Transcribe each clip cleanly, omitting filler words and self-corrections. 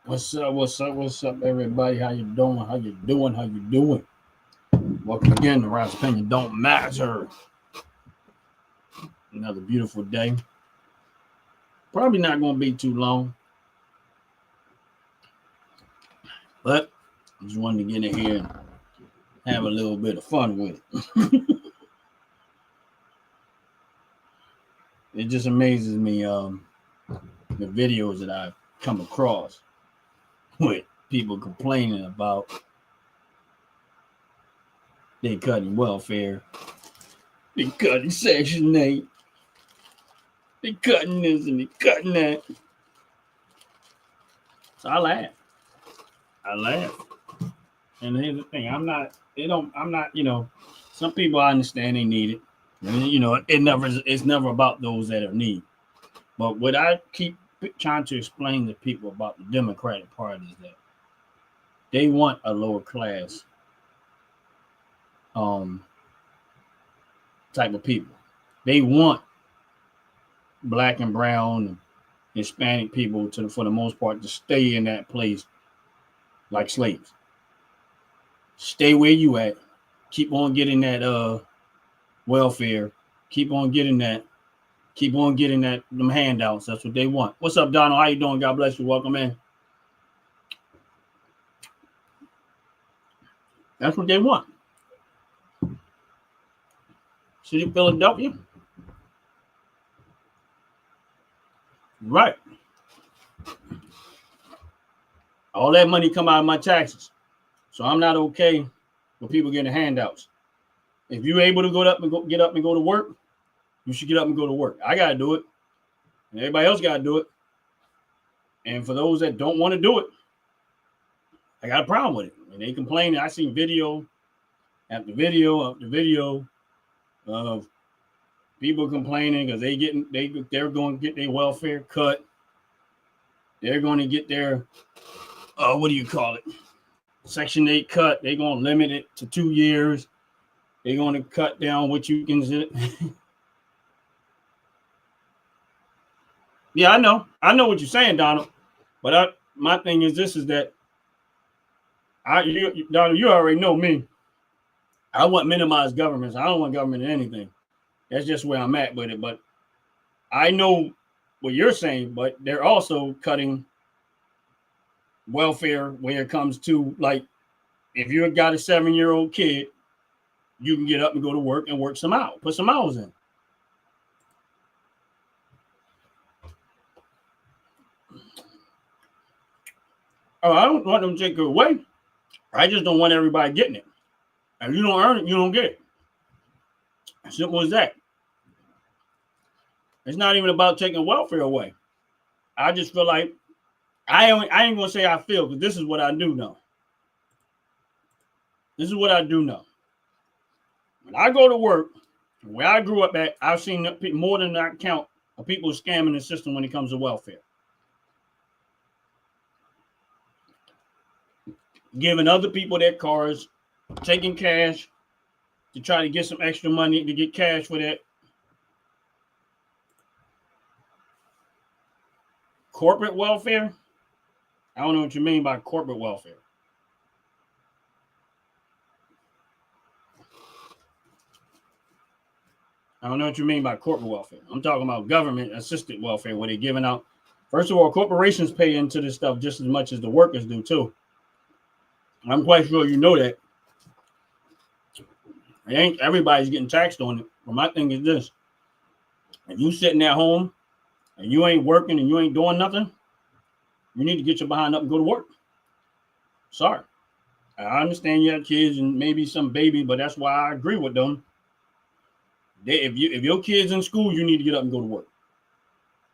What's up? What's up? What's up, everybody? How you doing? How you doing? How you doing? Welcome again to Rise Opinion Don't Matter. Another beautiful day. Probably not going to be too long, but I just wanted to get in here and have a little bit of fun with it. It just amazes me the videos that I've come across with people complaining about they cutting welfare, they cutting Section 8, they cutting this and they cutting that. So I laugh. And here's the thing, I'm not, some people I understand they need it. And, it's never about those that are in need. But what I keep trying to explain to people about the Democratic Party is that they want a lower class type of people. They want black and brown and Hispanic people for the most part to stay in that place like slaves. Stay where you at. Keep on getting that welfare. Keep on getting them handouts. That's what they want. What's up, Donald? How you doing? God bless you. Welcome in. That's what they want. City of Philadelphia. Right. All that money come out of my taxes. So I'm not okay with people getting handouts. If you're able to get up and go to work, you should get up and go to work. I got to do it. And everybody else got to do it. And for those that don't want to do it, I got a problem with it. And they complain. I seen video after video after video of people complaining because they're going to get their welfare cut. They're going to get their what do you call it? Section 8 cut. They're going to limit it to 2 years. They're going to cut down what you can. Yeah, I know what you're saying, Donald. But my thing is this: is that Donald, you already know me. I want minimized governments. I don't want government in anything. That's just where I'm at with it. But I know what you're saying. But they're also cutting welfare when it comes to, like, if you got a 7-year-old kid, you can get up and go to work and work some out, put some hours in. Oh, I don't want them to take it away. I just don't want everybody getting it. If you don't earn it, you don't get it. As simple as that. It's not even about taking welfare away. I just feel like I ain't gonna say I feel, because this is what I do know. This is what I do know. When I go to work, where I grew up at, I've seen more than I count of people scamming the system when it comes to welfare. Giving other people their cars, taking cash to try to get some extra money to get cash for that. Corporate welfare? I don't know what you mean by corporate welfare. I don't know what you mean by corporate welfare. I'm talking about government assisted welfare, where they're giving out. First of all, corporations pay into this stuff just as much as the workers do too. I'm quite sure you know that. It ain't everybody's getting taxed on it. But my thing is this: if you sitting at home and you ain't working and you ain't doing nothing, you need to get your behind up and go to work. Sorry. I understand you have kids and maybe some baby, but that's why I agree with them. If your kid's in school, you need to get up and go to work.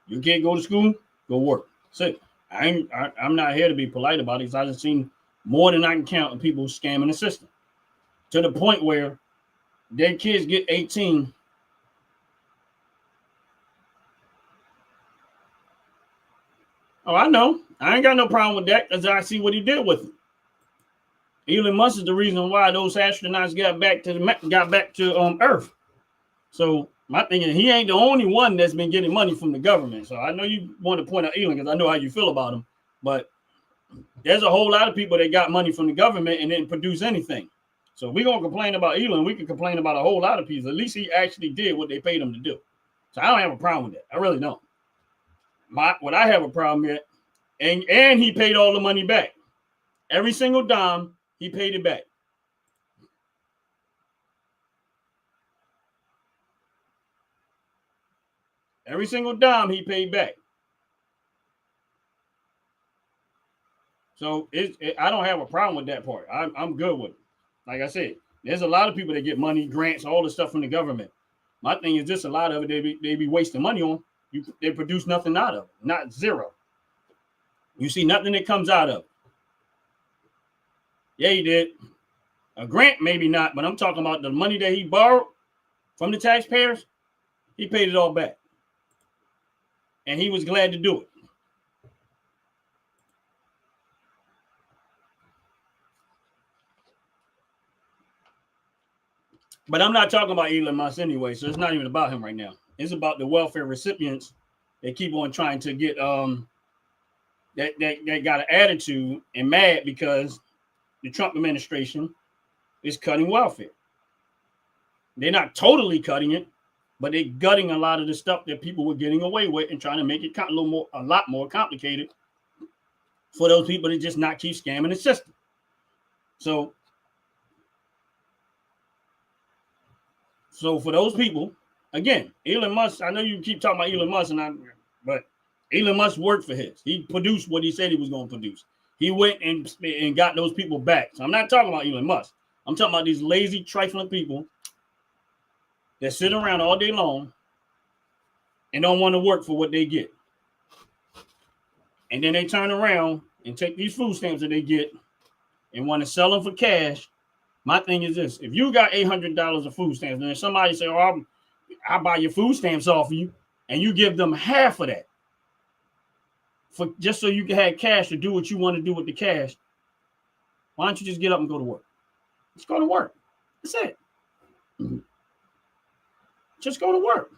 You can't go to school, go work. So I'm not here to be polite about it, because I've seen more than I can count of people scamming the system, to the point where their kids get 18. Oh, I know. I ain't got no problem with that, because I see what he did with it. Elon Musk is the reason why those astronauts got back to Earth. So my thing is, he ain't the only one that's been getting money from the government. So I know you want to point out Elon, because I know how you feel about him. But there's a whole lot of people that got money from the government and didn't produce anything. So if we're going to complain about Elon, we can complain about a whole lot of people. At least he actually did what they paid him to do. So I don't have a problem with that. I really don't. What I have a problem with, and he paid all the money back. Every single dime, he paid it back. Every single dime he paid back. So I don't have a problem with that part. I'm good with it. Like I said, there's a lot of people that get money, grants, all the stuff from the government. My thing is just a lot of it they be wasting money on. They produce nothing out of it, not zero. You see nothing that comes out of it. Yeah, he did. A grant, maybe not, but I'm talking about the money that he borrowed from the taxpayers. He paid it all back. And he was glad to do it. But I'm not talking about Elon Musk anyway, so it's not even about him right now. It's about the welfare recipients that keep on trying to get that got an attitude and mad because the Trump administration is cutting welfare. They're not totally cutting it, but they're gutting a lot of the stuff that people were getting away with and trying to make it a lot more complicated for those people to just not keep scamming the system. So for those people, again, Elon Musk, I know you keep talking about Elon Musk, but Elon Musk worked for his. He produced what he said he was going to produce. He went and got those people back. So I'm not talking about Elon Musk. I'm talking about these lazy, trifling people that sit around all day long and don't want to work for what they get. And then they turn around and take these food stamps that they get and want to sell them for cash. My thing is this: if you got $800 of food stamps, and then somebody say, "Oh, I'll buy your food stamps off of you," and you give them half of that for just so you can have cash to do what you want to do with the cash, why don't you just get up and go to work? Just go to work. That's it. Just go to work.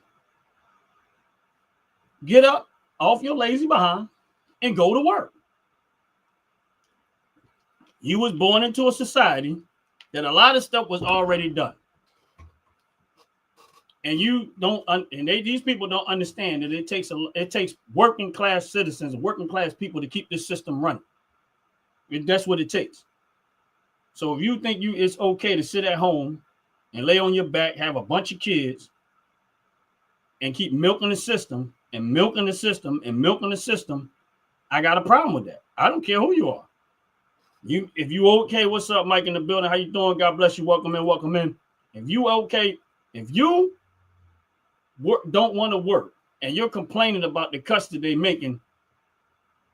Get up off your lazy behind and go to work. You was born into a society that a lot of stuff was already done. And these people don't understand that it takes working class citizens, working class people to keep this system running. That's what it takes. So if you think it's okay to sit at home and lay on your back, have a bunch of kids, and keep milking the system and milking the system and milking the system, I got a problem with that. I don't care who you are. If you okay, what's up, Mike in the building? How you doing? God bless you. Welcome in, welcome in. If you okay, if you don't want to work and you're complaining about the cuts that they're making,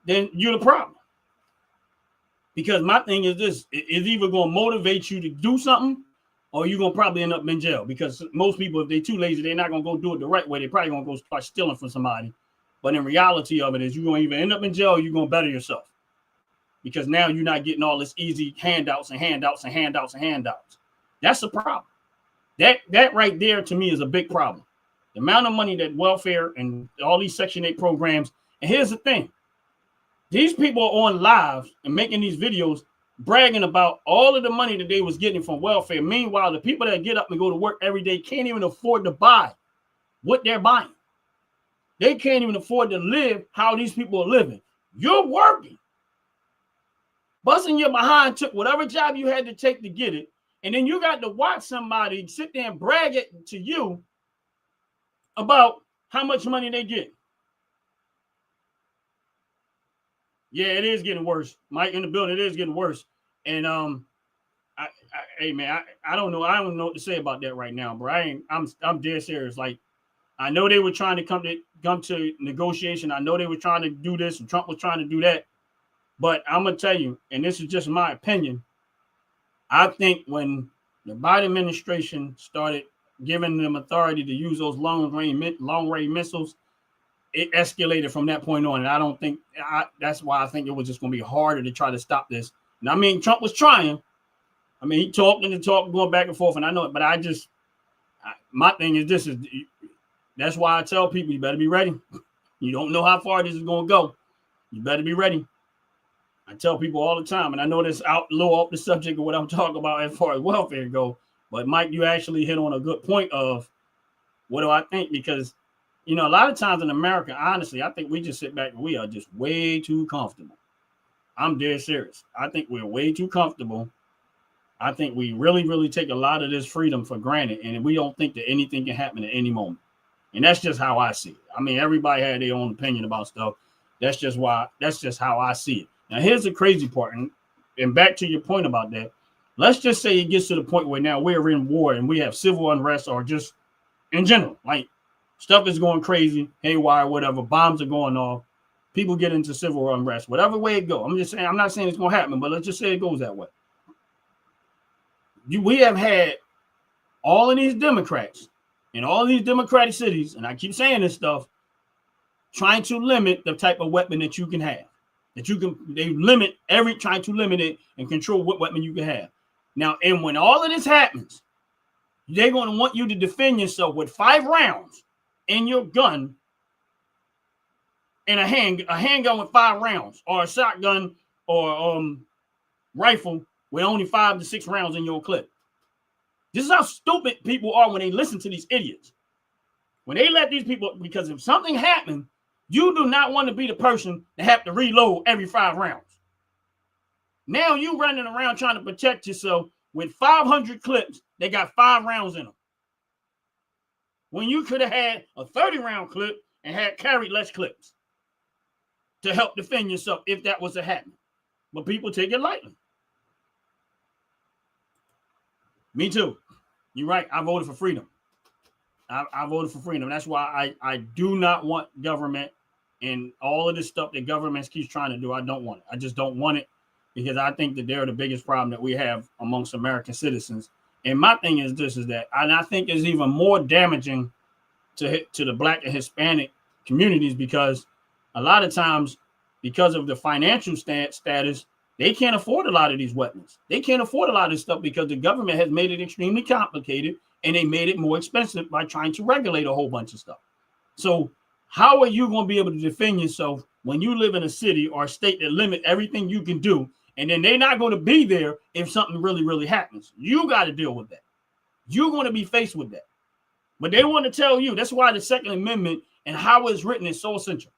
then you're the problem. Because my thing is this: it's either going to motivate you to do something, or you're going to probably end up in jail. Because most people, if they're too lazy, they're not going to go do it the right way. They're probably going to go start stealing from somebody. But in reality of it is, you're going to either end up in jail or you're going to better yourself. Because now you're not getting all this easy handouts and handouts and handouts and handouts. That's the problem. That right there to me is a big problem. The amount of money that welfare and all these Section 8 programs. And here's the thing. These people are on live and making these videos bragging about all of the money that they was getting from welfare. Meanwhile, the people that get up and go to work every day can't even afford to buy what they're buying. They can't even afford to live how these people are living. You're working. Busting your behind, took whatever job you had to take to get it. And then you got to watch somebody sit there and brag it to you about how much money they get. Yeah, it is getting worse. Mike in the building, it is getting worse. And hey man, I don't know. I don't know what to say about that right now, bro. I'm dead serious. Like, I know they were trying to come to negotiation. I know they were trying to do this, and Trump was trying to do that. But I'm gonna tell you, and this is just my opinion, I think when the Biden administration started giving them authority to use those long-range missiles, it escalated from that point on. And I don't think that's why I think it was just going to be harder to try to stop this. And I mean, Trump was trying. I mean, he talked and talked, going back and forth, and I know it. But my thing is that's why I tell people, you better be ready. You don't know how far this is going to go. You better be ready. I tell people all the time, and I know this out a little off the subject of what I'm talking about as far as welfare go, but Mike, you actually hit on a good point of what do I think? Because, you know, a lot of times in America, honestly, I think we just sit back and we are just way too comfortable. I'm dead serious. I think we're way too comfortable. I think we really, really take a lot of this freedom for granted, and we don't think that anything can happen at any moment. And that's just how I see it. I mean, everybody had their own opinion about stuff. That's just how I see it. Now, here's the crazy part, and back to your point about that. Let's just say it gets to the point where now we're in war and we have civil unrest, or just in general, like stuff is going crazy, haywire, whatever, bombs are going off, people get into civil unrest, whatever way it goes. I'm just saying, I'm not saying it's going to happen, but let's just say it goes that way. We have had all of these Democrats in all these Democratic cities, and I keep saying this stuff, trying to limit the type of weapon that you can have. Trying to limit it and control what weapon you can have. Now, and when all of this happens, they're going to want you to defend yourself with 5 rounds in your gun and a handgun with 5 rounds, or a shotgun or rifle with only 5 to 6 rounds in your clip. This is how stupid people are when they listen to these idiots. When they let these people, because if something happened, you do not want to be the person to have to reload every 5 rounds. Now you running around trying to protect yourself with 500 clips. They got 5 rounds in them. When you could have had a 30-round clip and had carried less clips to help defend yourself if that was to happen. But people take it lightly. Me too. You're right. I voted for freedom. I voted for freedom. That's why I do not want government and all of this stuff that government keeps trying to do. I don't want it. I just don't want it, because I think that they're the biggest problem that we have amongst American citizens. And my thing is this, is that, and I think it's even more damaging to the Black and Hispanic communities, because a lot of times, because of the financial status, they can't afford a lot of these weapons. They can't afford a lot of this stuff because the government has made it extremely complicated, and they made it more expensive by trying to regulate a whole bunch of stuff. So how are you going to be able to defend yourself when you live in a city or a state that limit everything you can do, and then they're not going to be there if something really, really happens? You got to deal with that. You're going to be faced with that. But they want to tell you, that's why the Second Amendment and how it's written is so essential.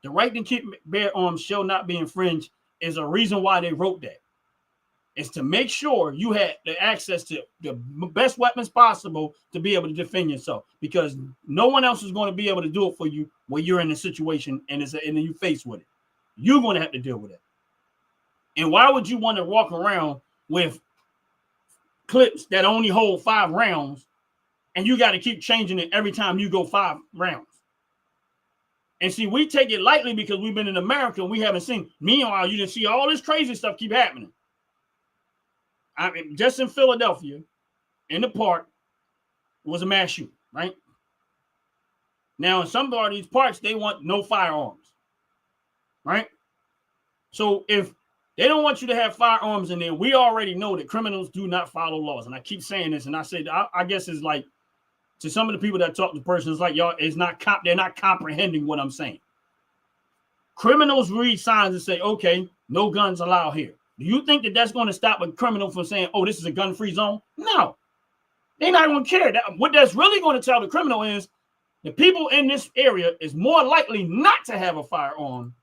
The right to keep bear arms shall not be infringed is a reason why they wrote that. It's to make sure you had the access to the best weapons possible to be able to defend yourself, because no one else is going to be able to do it for you when you're in a situation and then you face with it. You're going to have to deal with it. And why would you want to walk around with clips that only hold 5 rounds, and you got to keep changing it every time you go 5 rounds? And see, we take it lightly because we've been in America and we haven't seen. Meanwhile, you just see all this crazy stuff keep happening. I mean, just in Philadelphia, in the park, was a mass shooting, right? Now, in some of these parks, they want no firearms, right? So if they don't want you to have firearms in there, we already know that criminals do not follow laws. And I keep saying this, and I say, I guess it's like, to some of the people that talk to persons, like, y'all, they're not comprehending what I'm saying. Criminals read signs and say, okay, no guns allowed here. Do you think that that's going to stop a criminal from saying, oh, this is a gun-free zone? No. They're not going to care. What that's really going to tell the criminal is the people in this area is more likely not to have a firearm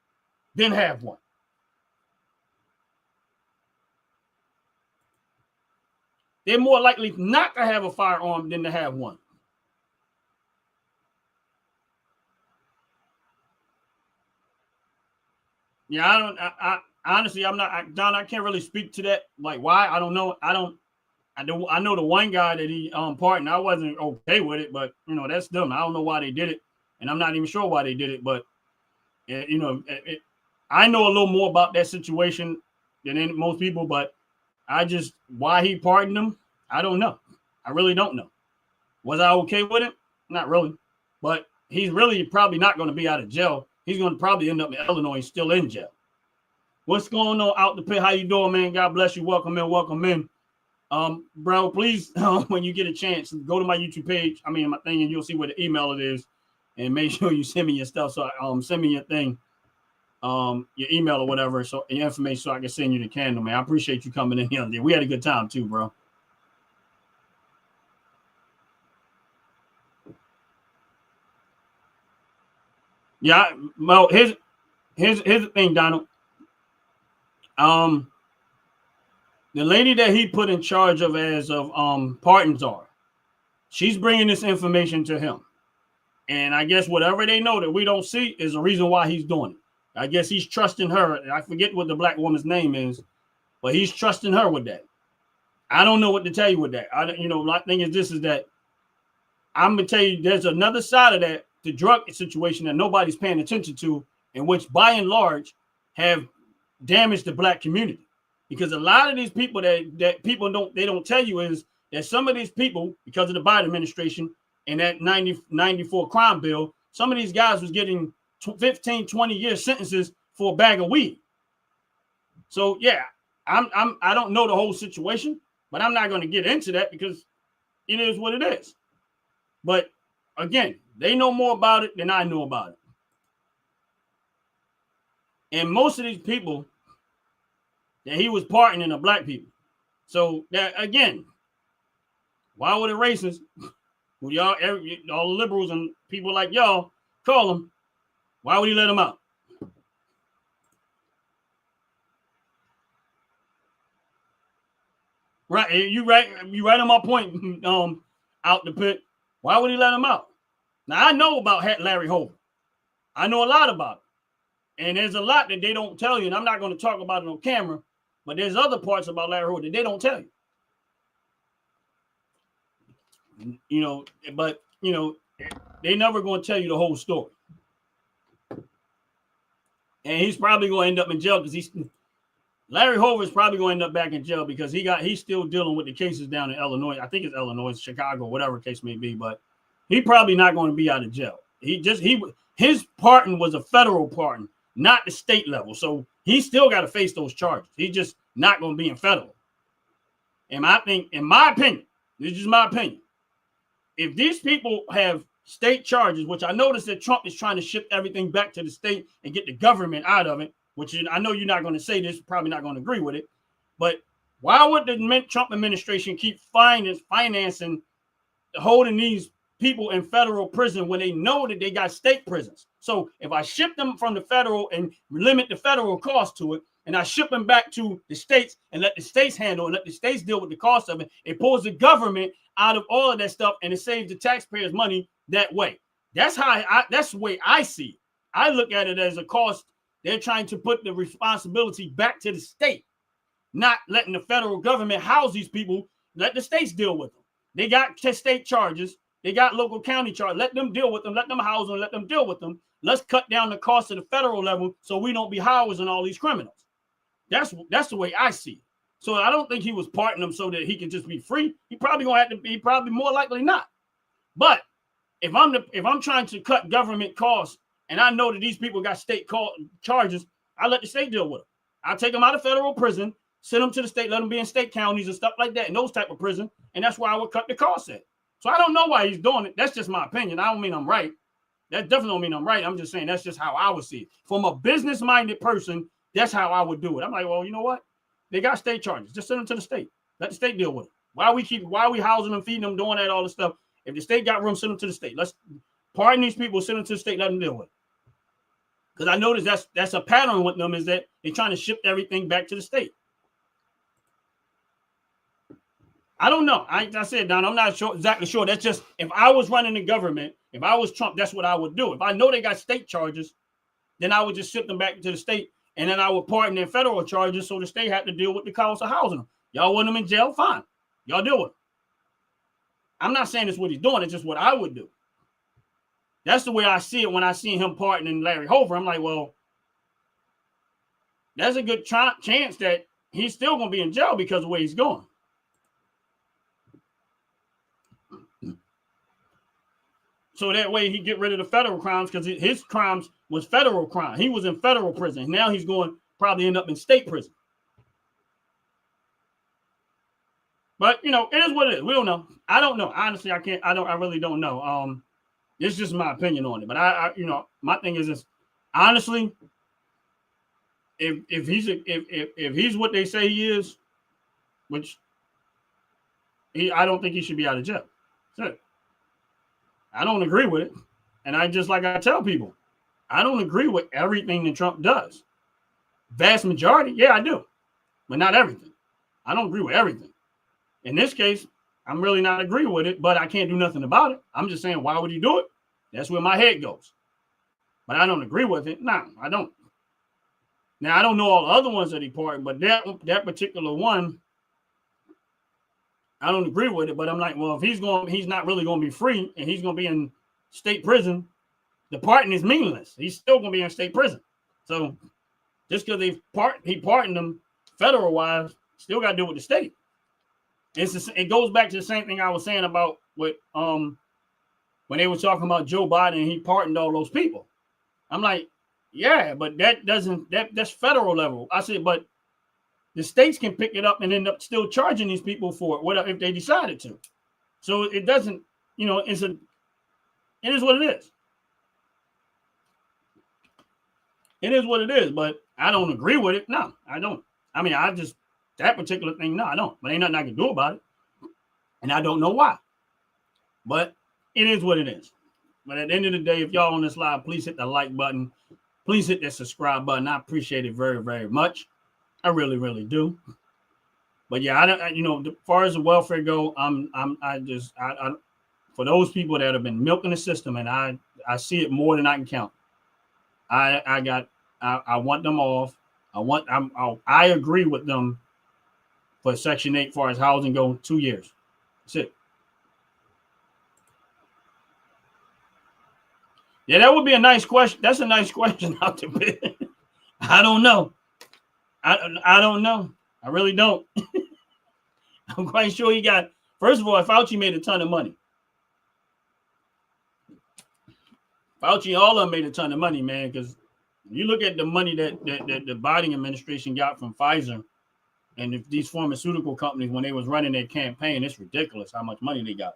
than have one. They're more likely not to have a firearm than to have one. Yeah, I honestly, I'm not, Don, I can't really speak to that. Like, why? I don't know. I know the one guy that he pardoned. I wasn't okay with it, but you know, that's them. I don't know why they did it, and I'm not even sure why they did it. But you know, I know a little more about that situation than most people. But why he pardoned them, I don't know. I really don't know. Was I okay with it? Not really. But he's really probably not going to be out of jail. He's going to probably end up in Illinois, still in jail. What's going on out the pit? How you doing, man? God bless you. Welcome in. Welcome in. Bro, please, when you get a chance, go to my YouTube page. I mean, my thing, and you'll see where the email it is. And make sure you send me your stuff. So send me your thing. your email or whatever, so your information, so I can send you the candle, man. I appreciate you coming in here. We had a good time too, bro. Yeah, well, here's the thing, Donald. The lady that he put in charge of as of pardons are, she's bringing this information to him, and I guess whatever they know that we don't see is the reason why he's doing it. I guess he's trusting her. I forget what the black woman's name is, but he's trusting her with that. I don't know what to tell you with that. My thing is this: is that I'm gonna tell you, there's another side of that, the drug situation that nobody's paying attention to, and which by and large have damaged the black community. Because a lot of these people that people don't tell you is that some of these people, because of the Biden administration and that 94 crime bill, some of these guys was getting 15, 20 year sentences for a bag of weed. So yeah, I don't know the whole situation, but I'm not going to get into that because it is what it is. But again, they know more about it than I know about it. And most of these people that he was pardoning are black people. So that again, why would a racist, who y'all, all the liberals and people like y'all call them, why would he let them out? Right, you right on my point. Out the pit. Why would he let him out? Now I know about Larry Hoover. I know a lot about it, and there's a lot that they don't tell you. And I'm not going to talk about it on camera, but there's other parts about Larry Hoover that they don't tell you. But they never going to tell you the whole story. And he's probably going to end up in jail because Larry Hoover is probably going to end up back in jail because he's still dealing with the cases down in Illinois. I think it's Illinois, Chicago, whatever the case may be. But he probably not going to be out of jail. His pardon was a federal pardon, not the state level. So he still got to face those charges. He's just not going to be in federal. And I think, in my opinion, this is just my opinion, if these people have state charges, which I noticed that Trump is trying to ship everything back to the state and get the government out of it, which I know you're not going to say this, probably not going to agree with it, but why would the Trump administration keep financing, holding these people in federal prison when they know that they got state prisons? So if I ship them from the federal and limit the federal cost to it, and I ship them back to the states and let the states handle and let the states deal with the cost of it, it pulls the government out of all of that stuff and it saves the taxpayers money that way. That's that's the way I see it. I look at it as a cost. They're trying to put the responsibility back to the state, not letting the federal government house these people. Let the states deal with them. They got state charges. They got local county charges. Let them deal with them. Let them house them. Let them deal with them. Let's cut down the cost of the federal level so we don't be housing all these criminals. That's the way I see it. So I don't think he was pardoning them so that he can just be free. He probably gonna have to be, probably more likely not. But if I'm trying to cut government costs and I know that these people got state charges, I let the state deal with them. I'll take them out of federal prison, send them to the state, let them be in state counties and stuff like that, in those type of prison, and that's where I would cut the costs at. So I don't know why he's doing it. That's just my opinion. I don't mean I'm right. That definitely don't mean I'm right. I'm just saying that's just how I would see it. From a business-minded person, that's how I would do it. I'm like, well, you know what? They got state charges. Just send them to the state. Let the state deal with it. Why are we housing them, feeding them, doing that, all this stuff? If the state got room, send them to the state. Let's pardon these people, send them to the state, let them deal with it. Because I noticed that's a pattern with them, is that they're trying to ship everything back to the state. I don't know. I said, Don, I'm not exactly sure. That's just, if I was running the government, if I was Trump, that's what I would do. If I know they got state charges, then I would just ship them back to the state, and then I would pardon their federal charges so the state had to deal with the cost of housing them. Y'all want them in jail? Fine. Y'all deal with it. I'm not saying it's what he's doing. It's just what I would do. That's the way I see it when I see him pardoning Larry Hoover. I'm like, well, there's a good chance that he's still going to be in jail because of the way he's going. So that way he get rid of the federal crimes, because his crimes was federal crime. He was in federal prison. Now he's going to probably end up in state prison. But, it is what it is. We don't know. I don't know. Honestly, I really don't know. It's just my opinion on it. But I my thing is this. Honestly, if he's what they say he is, which I don't think he should be out of jail. That's it. I don't agree with it, and I tell people, I don't agree with everything that Trump does. Vast majority, yeah, I do, but not everything. I don't agree with everything. In this case, I'm really not agreeing with it, but I can't do nothing about it. I'm just saying, why would he do it? That's where my head goes. But I don't agree with it. No, I don't. Now, I don't know all the other ones that he pardoned, but that particular one, I don't agree with it. But I'm like, well, if he's not really going to be free, and he's going to be in state prison, the pardon is meaningless. He's still going to be in state prison. So just because he pardoned him federal wise, still got to do with the state. It goes back to the same thing I was saying about with when they were talking about Joe Biden and he pardoned all those people. I'm like, yeah, but that's federal level. I said, but the states can pick it up and end up still charging these people for it, whatever, if they decided to. So it doesn't, it is what it is. It is what it is, but I don't agree with it. No, I don't. I mean, that particular thing, no, I don't. But ain't nothing I can do about it. And I don't know why. But it is what it is. But at the end of the day, if y'all on this live, please hit the like button. Please hit that subscribe button. I appreciate it very, very much. I really, really do. But yeah, as far as the welfare go, for those people that have been milking the system, and I see it more than I can count. I want them off. I agree with them for Section 8 as far as housing go, 2 years. That's it. Yeah, that would be a nice question. That's a nice question out there. I don't know. I don't know. I really don't. I'm quite sure first of all, Fauci made a ton of money. Fauci, all of them made a ton of money, man, because you look at the money that the Biden administration got from Pfizer and these pharmaceutical companies when they was running their campaign, it's ridiculous how much money they got.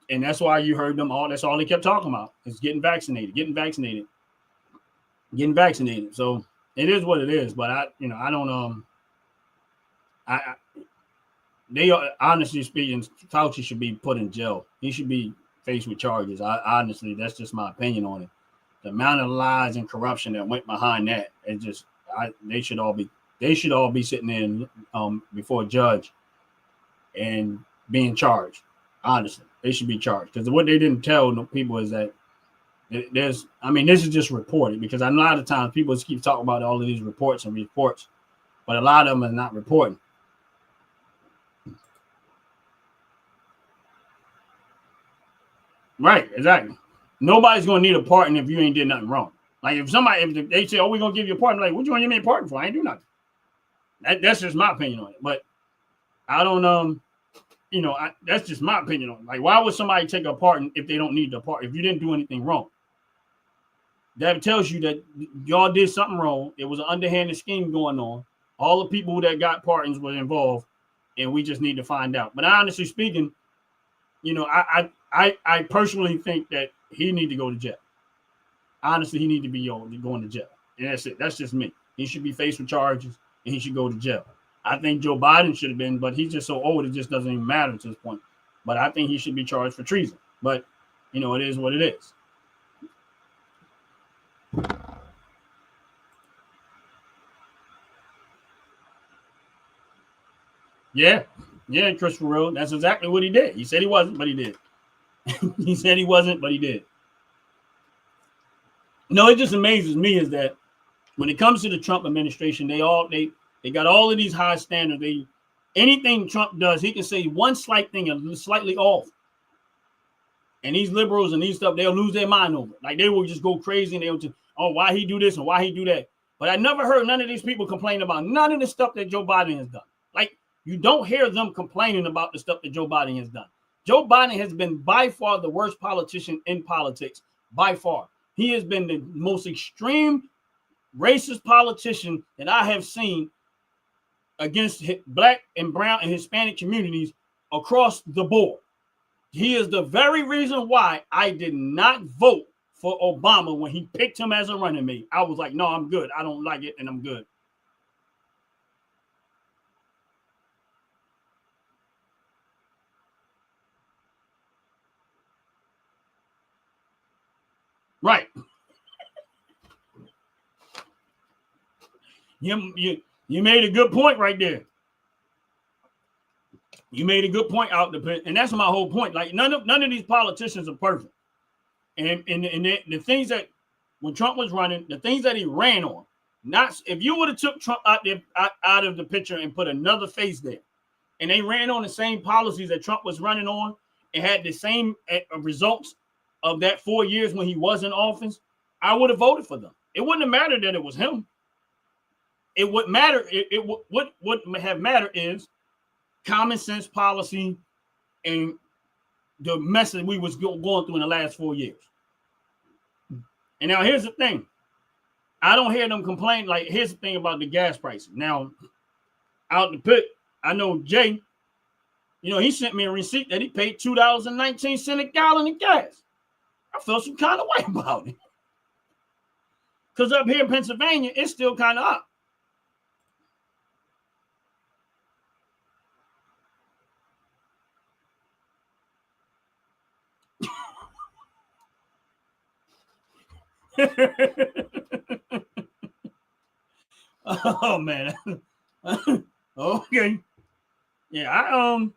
And that's why you heard them that's all they kept talking about is getting vaccinated. So it is what it is. But I don't they honestly speaking, Fauci should be put in jail. He should be faced with charges. Honestly, that's just my opinion on it. The amount of lies and corruption that went behind that, they should all be sitting in before a judge and being charged. Honestly, they should be charged because what they didn't tell people is that this is just reported because a lot of times people just keep talking about all of these reports, but a lot of them are not reporting. Right, exactly. Nobody's gonna need a pardon if you ain't did nothing wrong. Like if they say, "Oh, we're gonna give you a pardon," like, what you want to give me a pardon for? I ain't do nothing. That's just my opinion on it. But I don't that's just my opinion on it. Like, why would somebody take a pardon if they don't need the pardon? If you didn't do anything wrong, that tells you that y'all did something wrong. It was an underhanded scheme going on. All the people that got pardons were involved, and we just need to find out. But honestly speaking, I personally think that he need to go to jail. Honestly, he need to be going to jail. And that's it. That's just me. He should be faced with charges, and he should go to jail. I think Joe Biden should have been, but he's just so old, it just doesn't even matter at this point. But I think he should be charged for treason. But, it is what it is. Yeah, Christopher Rowe. That's exactly what he did. He said he wasn't, but he did. He said he wasn't, but he did. It just amazes me is that when it comes to the Trump administration, they got all of these high standards. Anything Trump does, he can say one slight thing and slightly off. And these liberals and these stuff, they'll lose their mind over it. Like they will just go crazy and they'll just, why he do this and why he do that. But I never heard none of these people complain about none of the stuff that Joe Biden has done. Like you don't hear them complaining about the stuff that Joe Biden has done. Joe Biden has been by far the worst politician in politics, by far. He has been the most extreme racist politician that I have seen against Black and brown and Hispanic communities across the board. He is the very reason why I did not vote for Obama when he picked him as a running mate. I was like, no, I'm good. I don't like it, and I'm good. Right. You made a good point right there. You made a good point out the, and that's my whole point. Like none of these politicians are perfect, and the things that when Trump was running, the things that he ran on, not if you would have took Trump out of the picture and put another face there, and they ran on the same policies that Trump was running on and had the same results of that 4 years when he was in office, I would have voted for them. It wouldn't have mattered that it was him. It would matter. What would have mattered is common sense policy and the mess that we was going through in the last 4 years. And now here's the thing. I don't hear them complain. Like, here's the thing about the gas prices. Now, out the pit, I know Jay, he sent me a receipt that he paid $2.19 a gallon of gas. I felt some kind of way about it. Because up here in Pennsylvania, it's still kind of up. Oh man. Okay. Yeah,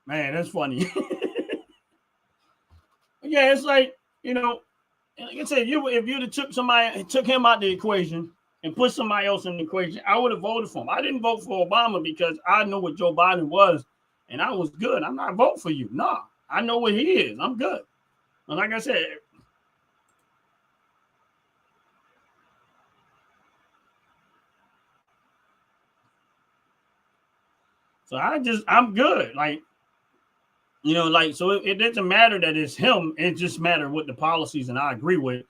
man, that's funny. Yeah, it's like, like I said, if you'd have took him out the equation and put somebody else in the equation, I would have voted for him. I didn't vote for Obama because I know what Joe Biden was, and I was good. I'm not voting for you. No, I know what he is. I'm good. And like I said, so I'm good. Like, so it doesn't matter that it's him. It just matters what the policies, and I agree with.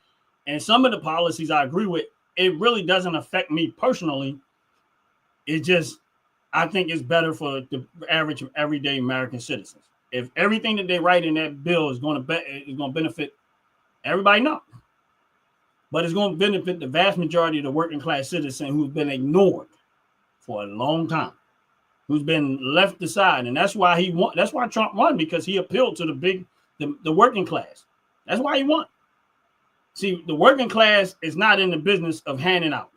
And some of the policies I agree with, it really doesn't affect me personally. It just, I think it's better for the average everyday American citizens. If everything that they write in that bill is going to benefit everybody, no. But it's going to benefit the vast majority of the working class citizen who's been ignored for a long time, who's been left aside. And that's why he won. That's why Trump won, because he appealed to the working class. That's why he won. See, the working class is not in the business of handing out,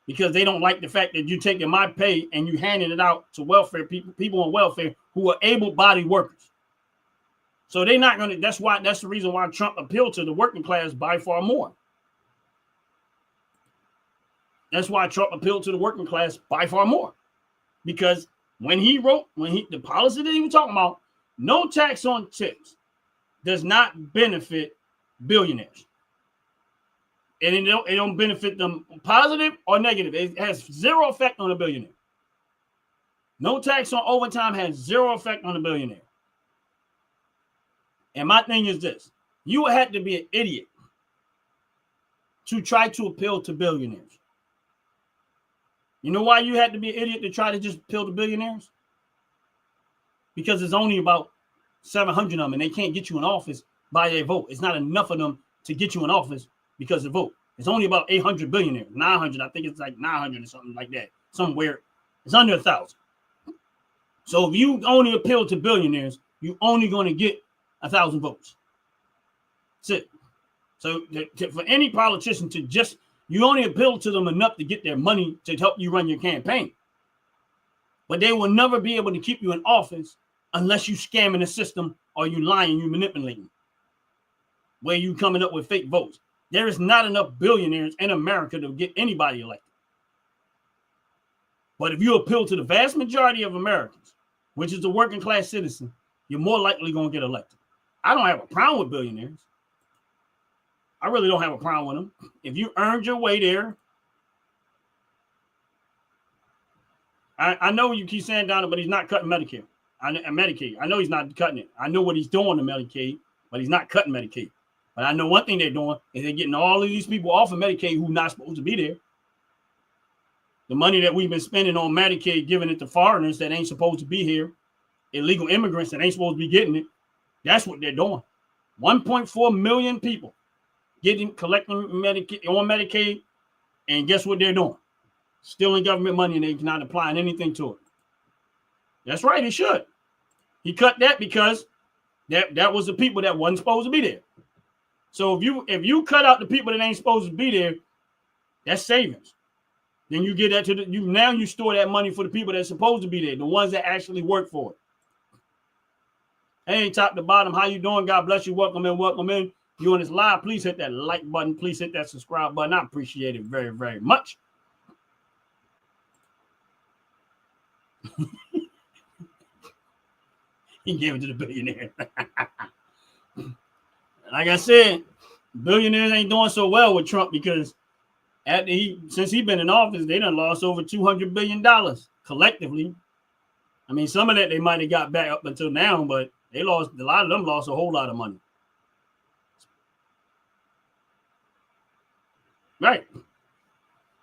because they don't like the fact that you're taking my pay and you handing it out to welfare people on welfare who are able-bodied workers. So they're not going to, that's the reason why Trump appealed to the working class by far more. That's why Trump appealed to the working class by far more. Because the policy that he was talking about, no tax on tips does not benefit billionaires. And it don't benefit them positive or negative. It has zero effect on a billionaire. No tax on overtime has zero effect on a billionaire. And my thing is this. You had to be an idiot to try to appeal to billionaires. You know why you had to be an idiot to try to just appeal to billionaires? Because there's only about 700 of them, and they can't get you in office by their vote. It's not enough of them to get you in office because of the vote. It's only about 800 billionaires, 900. I think it's like 900 or something like that. Somewhere it's under 1,000. So if you only appeal to billionaires, you're only going to get 1,000 votes. That's it. So for any politician to just, you only appeal to them enough to get their money to help you run your campaign. But they will never be able to keep you in office unless you scamming the system or you lying, you manipulating, where you coming up with fake votes. There is not enough billionaires in America to get anybody elected. But if you appeal to the vast majority of Americans, which is the working class citizen, you're more likely going to get elected. I don't have a problem with billionaires. I really don't have a problem with them. If you earned your way there, I know you keep saying down it, but he's not cutting Medicare. Medicaid. I know he's not cutting it. I know what he's doing to Medicaid, but he's not cutting Medicaid. But I know one thing they're doing is they're getting all of these people off of Medicaid who not supposed to be there. The money that we've been spending on Medicaid, giving it to foreigners that ain't supposed to be here, illegal immigrants that ain't supposed to be getting it. That's what they're doing. 1.4 million people collecting Medicaid on Medicaid, and guess what they're doing? Stealing government money, and they're not applying anything to it. That's right, he should. He cut that because that was the people that wasn't supposed to be there. So if you cut out the people that ain't supposed to be there, that's savings. Then you get that to you store that money for the people that's supposed to be there, the ones that actually work for it. Hey, top to bottom, how you doing? God bless you. Welcome in, welcome in. You on this live, please hit that like button. Please hit that subscribe button. I appreciate it very, very much. He gave it to the billionaire. Like I said, billionaires ain't doing so well with Trump because since he's been in office, they done lost over $200 billion collectively. I mean, some of that they might have got back up until now, but a lot of them lost a whole lot of money. Right.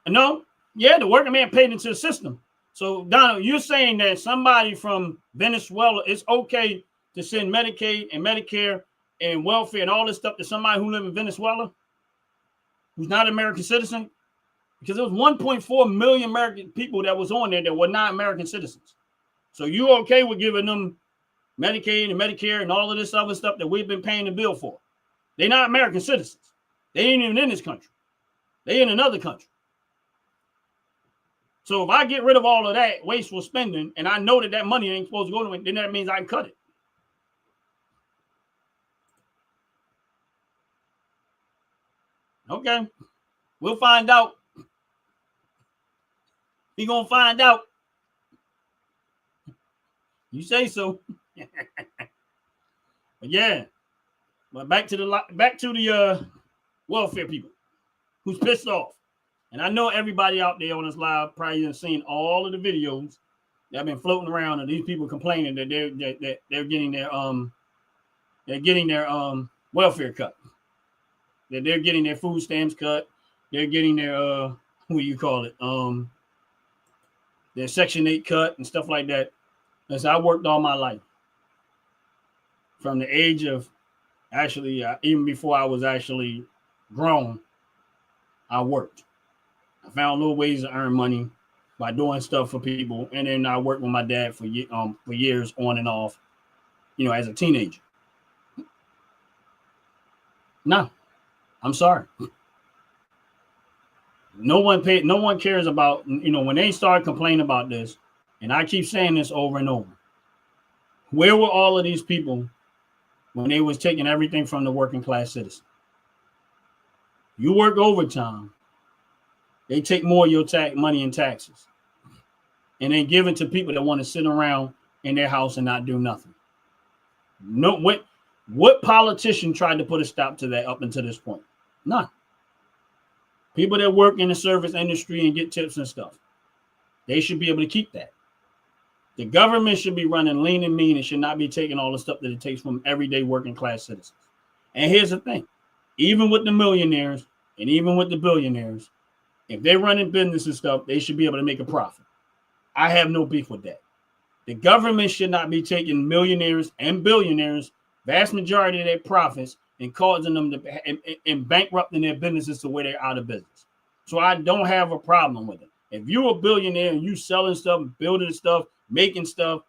No, yeah, the working man paid into the system. So, Donald, you're saying that somebody from Venezuela, it's okay to send Medicaid and Medicare and welfare and all this stuff to somebody who lives in Venezuela who's not an American citizen? Because there was 1.4 million American people that was on there that were not American citizens. So you okay with giving them Medicaid and Medicare and all of this other stuff that we've been paying the bill for? They're not American citizens. They ain't even in this country. They in another country. So if I get rid of all of that wasteful spending and I know that money ain't supposed to go to it, then that means I can cut it. Okay. We'll find out. We gonna find out. You say so. But yeah. But back to the welfare people who's pissed off. And I know everybody out there on this live probably has seen all of the videos that have been floating around of these people complaining that they're getting their welfare cut. That they're getting their food stamps cut. They're getting their their Section 8 cut and stuff like that. Because I worked all my life. From the age of even before I was actually grown, I worked. I found little ways to earn money by doing stuff for people, and then I worked with my dad for years on and off, as a teenager. No, I'm sorry. No one cares about, when they start complaining about this, and I keep saying this over and over. Where were all of these people when they was taking everything from the working class citizen? You work overtime. They take more of your money in taxes, and they give it to people that want to sit around in their house and not do nothing. No, what politician tried to put a stop to that up until this point? None. People that work in the service industry and get tips and stuff, they should be able to keep that. The government should be running lean and mean and should not be taking all the stuff that it takes from everyday working class citizens. And here's the thing, even with the millionaires and even with the billionaires, if they're running business and stuff, they should be able to make a profit. I have no beef with that. The government should not be taking millionaires and billionaires, vast majority of their profits, and causing them to and bankrupting their businesses to where they're out of business. So I don't have a problem with it. If you're a billionaire and you selling stuff, building stuff, making stuff,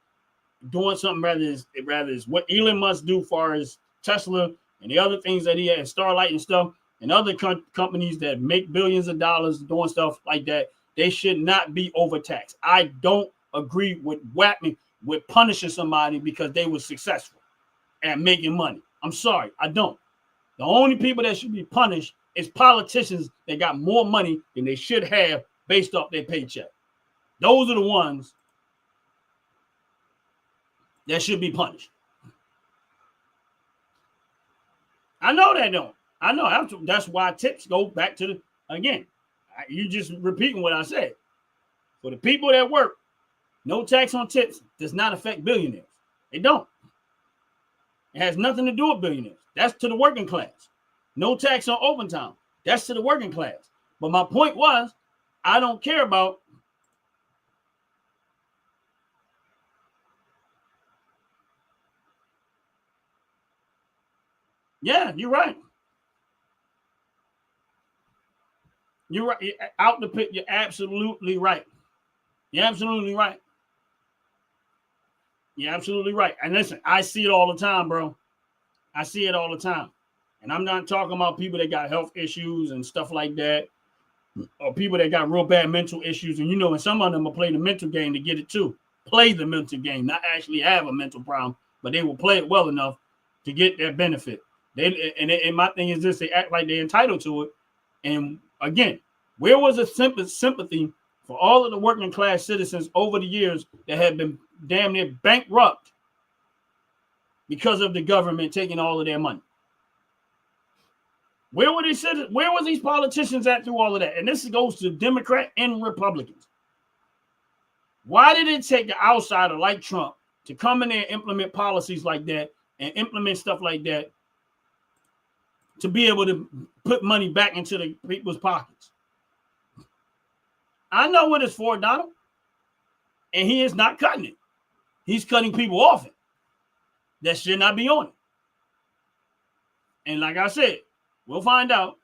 doing something rather is what Elon Musk do far as Tesla and the other things that he has, Starlight and stuff, and other companies that make billions of dollars doing stuff like that, they should not be overtaxed. I don't agree with punishing somebody because they were successful at making money. I'm sorry, I don't. The only people that should be punished is politicians that got more money than they should have based off their paycheck. Those are the ones that should be punished. I know they don't. I know that's why tips go back to you just repeating what I said. For the people that work, no tax on tips does not affect billionaires. It don't. It has nothing to do with billionaires. That's to the working class. No tax on overtime. That's to the working class. But my point was, I don't care about yeah, you're right. You're right. Out the pit. You're absolutely right. You're absolutely right. You're absolutely right. And listen, I see it all the time, bro. I see it all the time. And I'm not talking about people that got health issues and stuff like that, or people that got real bad mental issues. And and some of them will play the mental game to get it too. Play the mental game, not actually have a mental problem, but they will play it well enough to get that benefit. And my thing is this: they act like they're entitled to it. And again, where was the sympathy for all of the working class citizens over the years that have been damn near bankrupt because of the government taking all of their money? Where were these citizens? Where were these politicians at through all of that? And this goes to Democrat and Republicans. Why did it take an outsider like Trump to come in there and implement policies like that and implement stuff like that to be able to put money back into the people's pockets? I know what it's for, Donald. And he is not cutting it. He's cutting people off it that should not be on it. And like I said, we'll find out.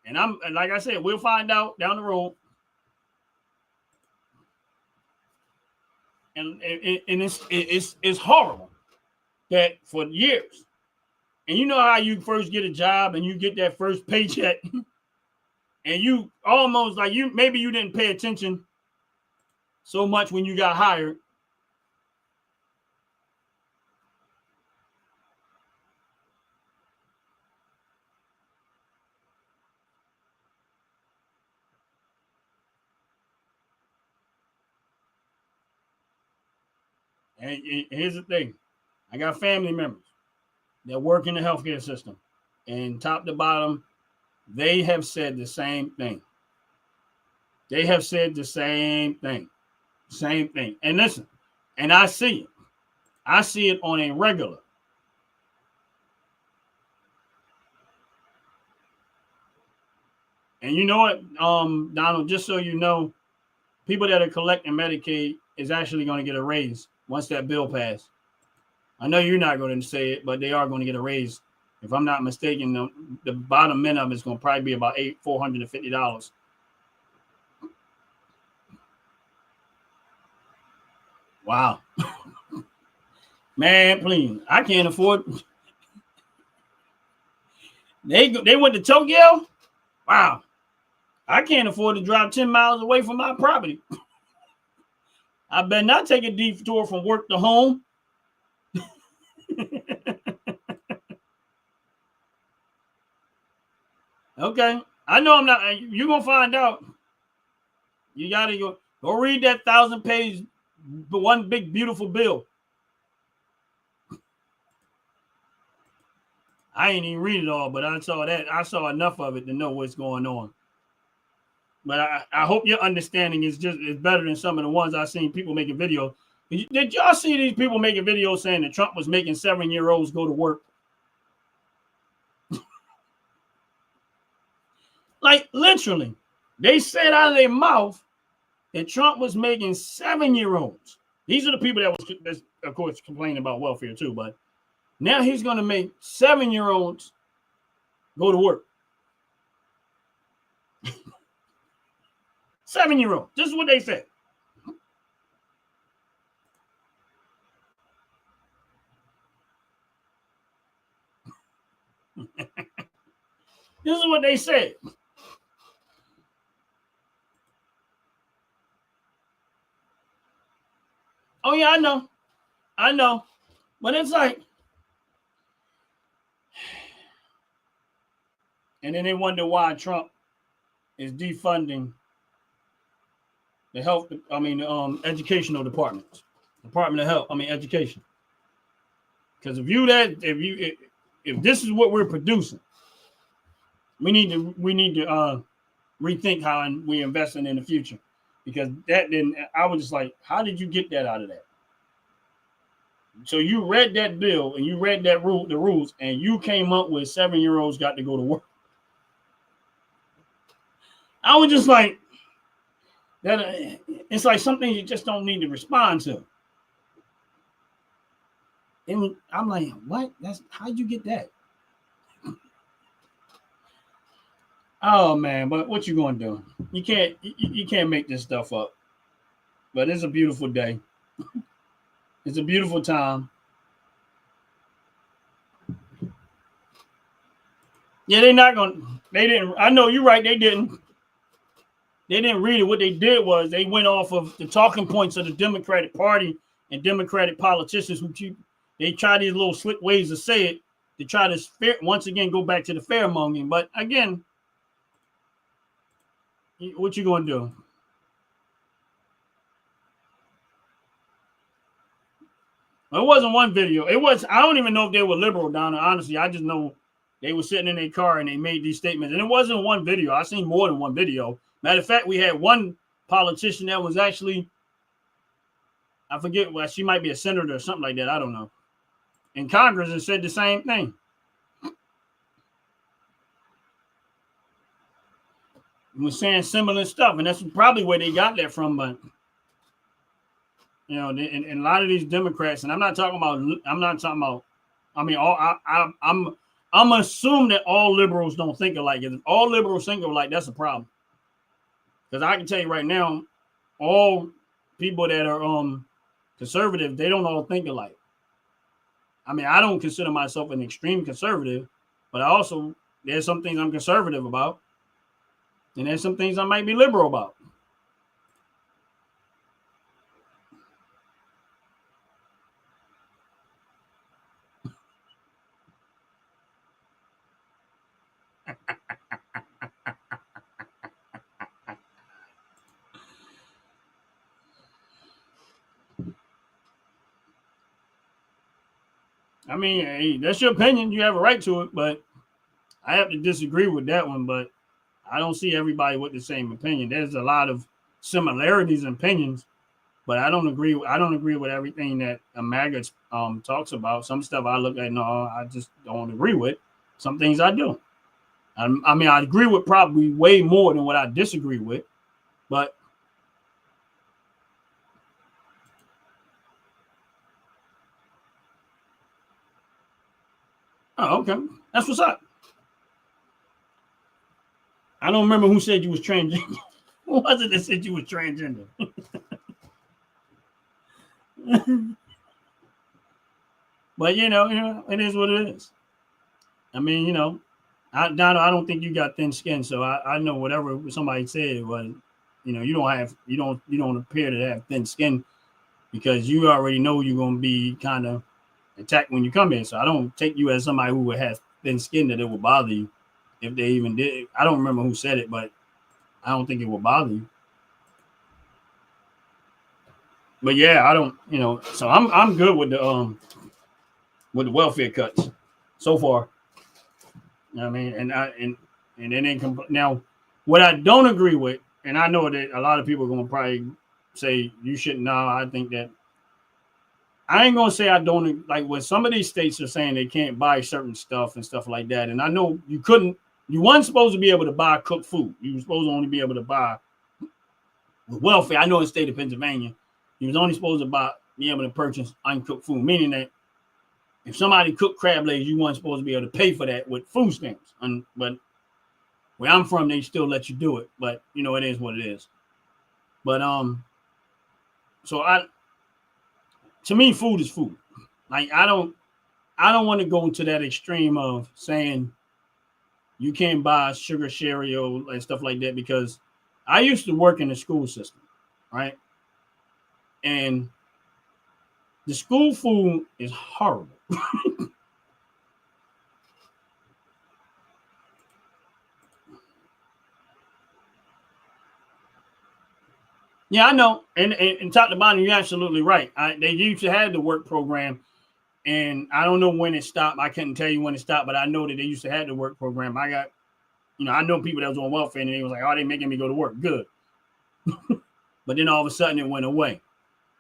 And like I said, we'll find out down the road. And it's horrible that for years. And you know how you first get a job and you get that first paycheck and you almost like maybe you didn't pay attention so much when you got hired. And here's the thing. I got family members that work in the healthcare system. And top to bottom, they have said the same thing. They have said the same thing. Same thing. And listen, and I see it. I see it on a regular. And you know what, Donald, just so you know, people that are collecting Medicaid is actually going to get a raise once that bill passes. I know you're not going to say it, but they are going to get a raise. If I'm not mistaken, the bottom end of it is going to probably be about $450. Wow. Man, please. I can't afford. They went to Tokyo? Wow. I can't afford to drive 10 miles away from my property. I better not take a detour from work to home. Okay. I know I'm not. You're going to find out. You got to go read that 1,000-page, one big, beautiful bill. I ain't even read it all, but I saw that. I saw enough of it to know what's going on. But I hope your understanding is better than some of the ones I've seen people making videos. Did y'all see these people making videos saying that Trump was making 7-year-olds go to work? Like literally, they said out of their mouth that Trump was making 7-year-olds. These are the people that of course, complaining about welfare too. But now he's going to make 7-year-olds go to work. 7-year-old. This is what they said. This is what they said. Oh, yeah, I know. But it's like, and then they wonder why Trump is defunding the educational departments, Department of Health, education. Because if this is what we're producing, we need to rethink how we're investing in the future. Because I was just like, how did you get that out of that? So you read that bill and you read the rules, and you came up with 7-year-olds got to go to work. I was just like, that. It's like something you just don't need to respond to. And I'm like, what? How'd you get that? Oh man, but what you gonna do? You can't make this stuff up. But it's a beautiful day. It's a beautiful time. Yeah, they're not gonna. They didn't. I know you're right. They didn't. They didn't read it. What they did was they went off of the talking points of the Democratic Party and Democratic politicians who keep. They try these little slick ways to say it to try to once again go back to the fair-mongering. But again, what you gonna do? It wasn't one video. It was. I don't even know if they were liberal, Donna. Honestly, I just know they were sitting in their car and they made these statements. And it wasn't one video. I seen more than one video. Matter of fact, we had one politician that was actually, I forget, well, she might be a senator or something like that. I don't know. In Congress and said the same thing. Was saying similar stuff, and that's probably where they got that from. But you know, and a lot of these Democrats, and I'm not talking about. I mean, I'm assuming that all liberals don't think alike. If all liberals think alike, that's a problem. Because I can tell you right now, all people that are conservative, they don't all think alike. I mean, I don't consider myself an extreme conservative, but there's some things I'm conservative about, and there's some things I might be liberal about. I mean, hey, that's your opinion. You have a right to it, but I have to disagree with that one. But I don't see everybody with the same opinion. There's a lot of similarities in opinions, but I don't agree. I don't agree with everything that MAGA talks about. Some stuff I look at, no, I just don't agree with. Some things I do. I mean, I agree with probably way more than what I disagree with, but oh, okay, that's what's up. I don't remember who said you was transgender. Who was it that said you was transgender? But it is what it is. I mean, Donald, I don't think you got thin skin, so I know whatever somebody said was, you don't appear to have thin skin because you already know you're gonna be kind of attacked when you come in. So I don't take you as somebody who has thin skin that it will bother you if they even did. I don't remember who said it, but I don't think it will bother you. But yeah, I don't, so I'm good with the welfare cuts so far. You know what I mean, and it ain't now. What I don't agree with, and I know that a lot of people are gonna probably say you shouldn't. No, I think that I ain't gonna say I don't like when some of these states are saying they can't buy certain stuff and stuff like that. And I know you couldn't. You weren't supposed to be able to buy cooked food. You were supposed to only be able to buy with welfare. I know in the state of Pennsylvania, you was only supposed to be able to purchase uncooked food, meaning that if somebody cooked crab legs, you weren't supposed to be able to pay for that with food stamps. But where I'm from, they still let you do it. But it is what it is. But so to me, food is food. Like I don't want to go into that extreme of saying you can't buy sugar cereal and stuff like that because I used to work in the school system, right? And the school food is horrible. Yeah, I know. And top to bottom, you're absolutely right. They used to have the work program, and I don't know when it stopped. I couldn't tell you when it stopped, but I know that they used to have the work program. I got, I know people that was on welfare, and they was like, "Oh, they making me go to work." Good. But then all of a sudden, it went away.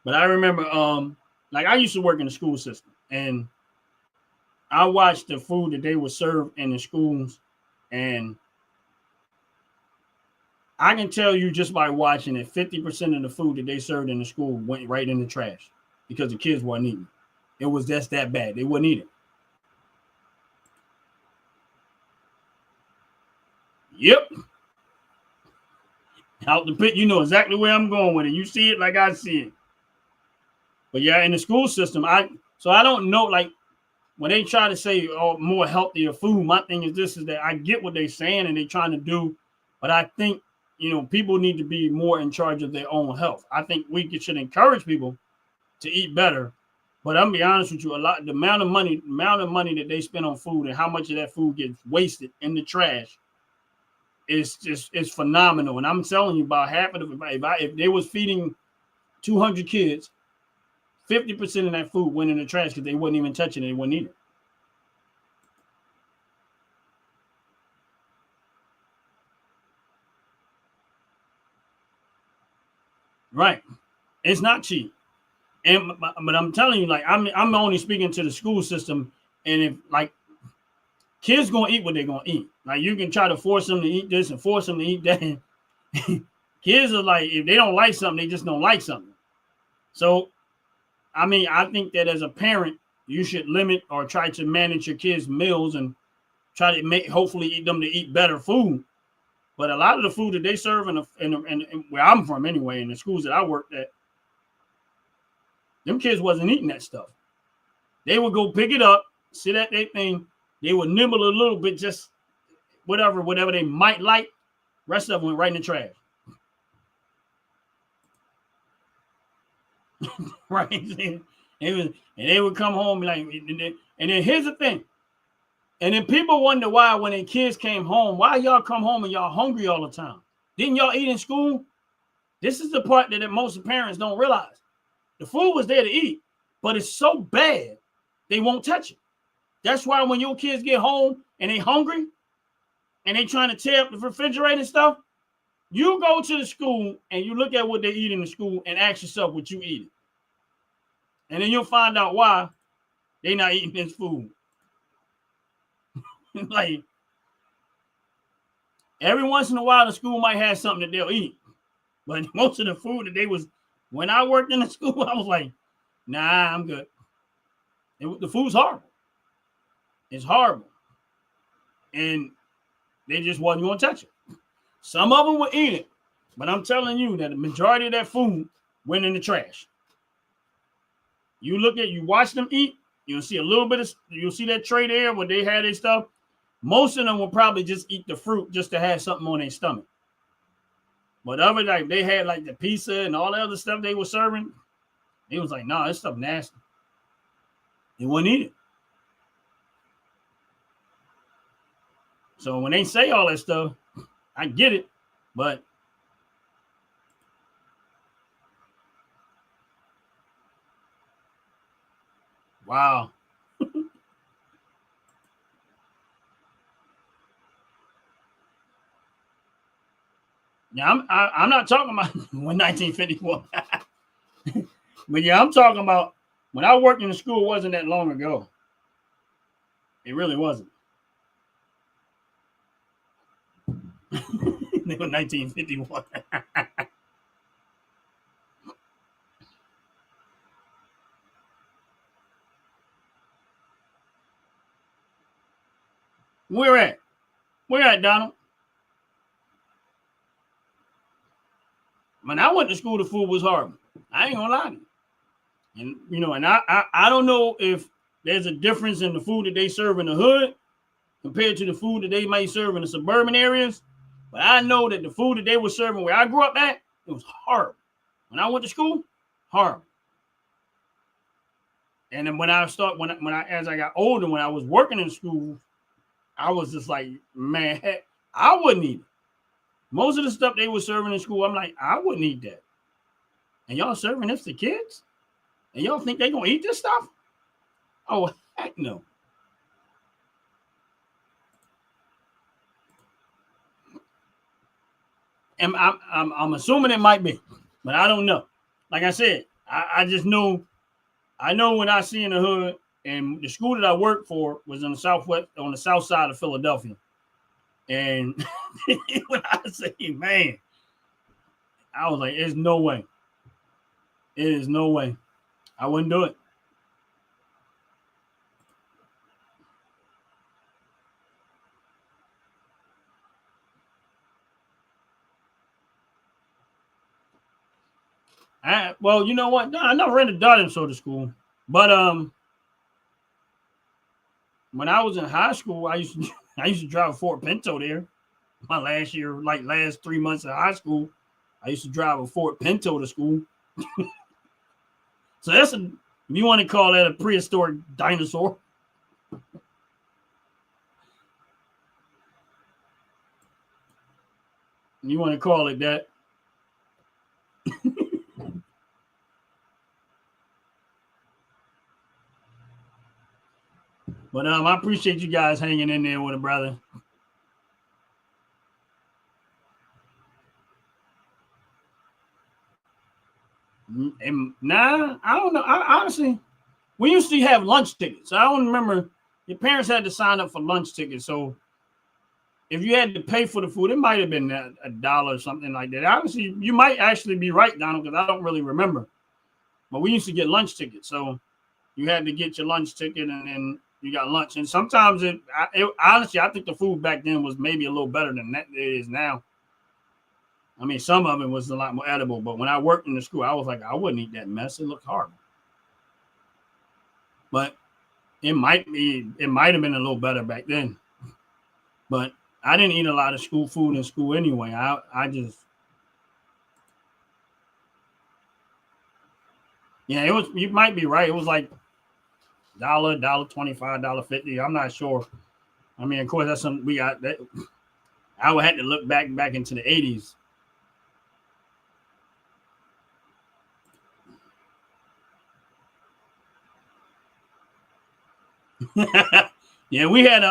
But I remember, like I used to work in the school system, and I watched the food that they would serve in the schools, and I can tell you just by watching it, 50% of the food that they served in the school went right in the trash because the kids weren't eating. It was just that bad. They wouldn't eat it. Yep. Out the pit, you know exactly where I'm going with it. You see it like I see it. But yeah, in the school system, I don't know, like when they try to say, oh, more healthier food, my thing is this, is that I get what they're saying and they're trying to do, but I think, people need to be more in charge of their own health. I think we should encourage people to eat better. But I'm gonna be honest with you, the amount of money that they spend on food and how much of that food gets wasted in the trash is phenomenal. And I'm telling you, about half of the, if they was feeding 200 kids, 50% of that food went in the trash because they wasn't even touching it. They wouldn't eat it. Right. It's not cheap. But I'm telling you, like I'm only speaking to the school system, and if like kids gonna eat what they're gonna eat. Like you can try to force them to eat this and force them to eat that. Kids are like, if they don't like something, they just don't like something. So, I mean, I think that as a parent, you should limit or try to manage your kids' meals and try to hopefully eat them to eat better food. But a lot of the food that they serve in where I'm from anyway, in the schools that I worked at, them kids wasn't eating that stuff. They would go pick it up, sit at their thing. They would nibble a little bit, just whatever they might like. Rest of them went right in the trash. Right? And they would come home like, and then here's the thing. And then people wonder why when their kids came home, why y'all come home and y'all hungry all the time? Didn't y'all eat in school? This is the part that most parents don't realize. The food was there to eat, but it's so bad, they won't touch it. That's why when your kids get home and they hungry and they trying to tear up the refrigerator and stuff, you go to the school and you look at what they eat in the school and ask yourself what you eat. And then you'll find out why they not eating this food. Like, every once in a while, the school might have something that they'll eat. But most of the food that they was, when I worked in the school, I was like, nah, I'm good. The food's horrible. It's horrible. And they just wasn't going to touch it. Some of them would eat it. But I'm telling you that the majority of that food went in the trash. You watch them eat, you'll see a little bit you'll see that tray there where they had their stuff. Most of them will probably just eat the fruit just to have something on their stomach. But other, like, they had like the pizza and all the other stuff they were serving. They was like, nah, this stuff nasty. They wouldn't eat it. So when they say all that stuff, I get it, but wow. Yeah, I'm not talking about when 1951. But yeah, I'm talking about when I worked in the school. It wasn't that long ago. It really wasn't. It was 1951. Where at, Donald? When I went to school, the food was horrible. I ain't gonna lie to you. And I don't know if there's a difference in the food that they serve in the hood compared to the food that they might serve in the suburban areas. But I know that the food that they were serving where I grew up at, it was horrible. When I went to school, horrible. And then as I got older, when I was working in school, I was just like, man, I wouldn't eat it. Most of the stuff they were serving in school, I'm like, I wouldn't eat that. And y'all serving this to kids? And y'all think they gonna eat this stuff? Oh, heck no. And I'm assuming it might be, but I don't know. Like I said, I just know. I know when I see in the hood, and the school that I worked for was on the south side of Philadelphia. And when I say, man, I was like, there's no way. It is no way. I wouldn't do it. Well, you know what? No, I never rented dinosaur to school, but when I was in high school, I used to drive a Ford Pinto there. My last year, like last 3 months of high school, I used to drive a Ford Pinto to school. So that's if you want to call that a prehistoric dinosaur. You want to call it that. But I appreciate you guys hanging in there with a brother. And nah, I don't know. Honestly, we used to have lunch tickets. I don't remember. Your parents had to sign up for lunch tickets. So if you had to pay for the food, it might have been $1 or something like that. Honestly, you might actually be right, Donald, because I don't really remember. But we used to get lunch tickets. So you had to get your lunch ticket and then you got lunch. And sometimes honestly, I think the food back then was maybe a little better than it is now. I mean, some of it was a lot more edible, but when I worked in the school, I was like, I wouldn't eat that mess. It looked horrible. But it might have been a little better back then. But I didn't eat a lot of school food in school anyway. I just it was, you might be right. It was like $1.25, $1.50. I'm not sure. I mean, of course, that's something we got that I would have to look back into the 80s. Yeah, we had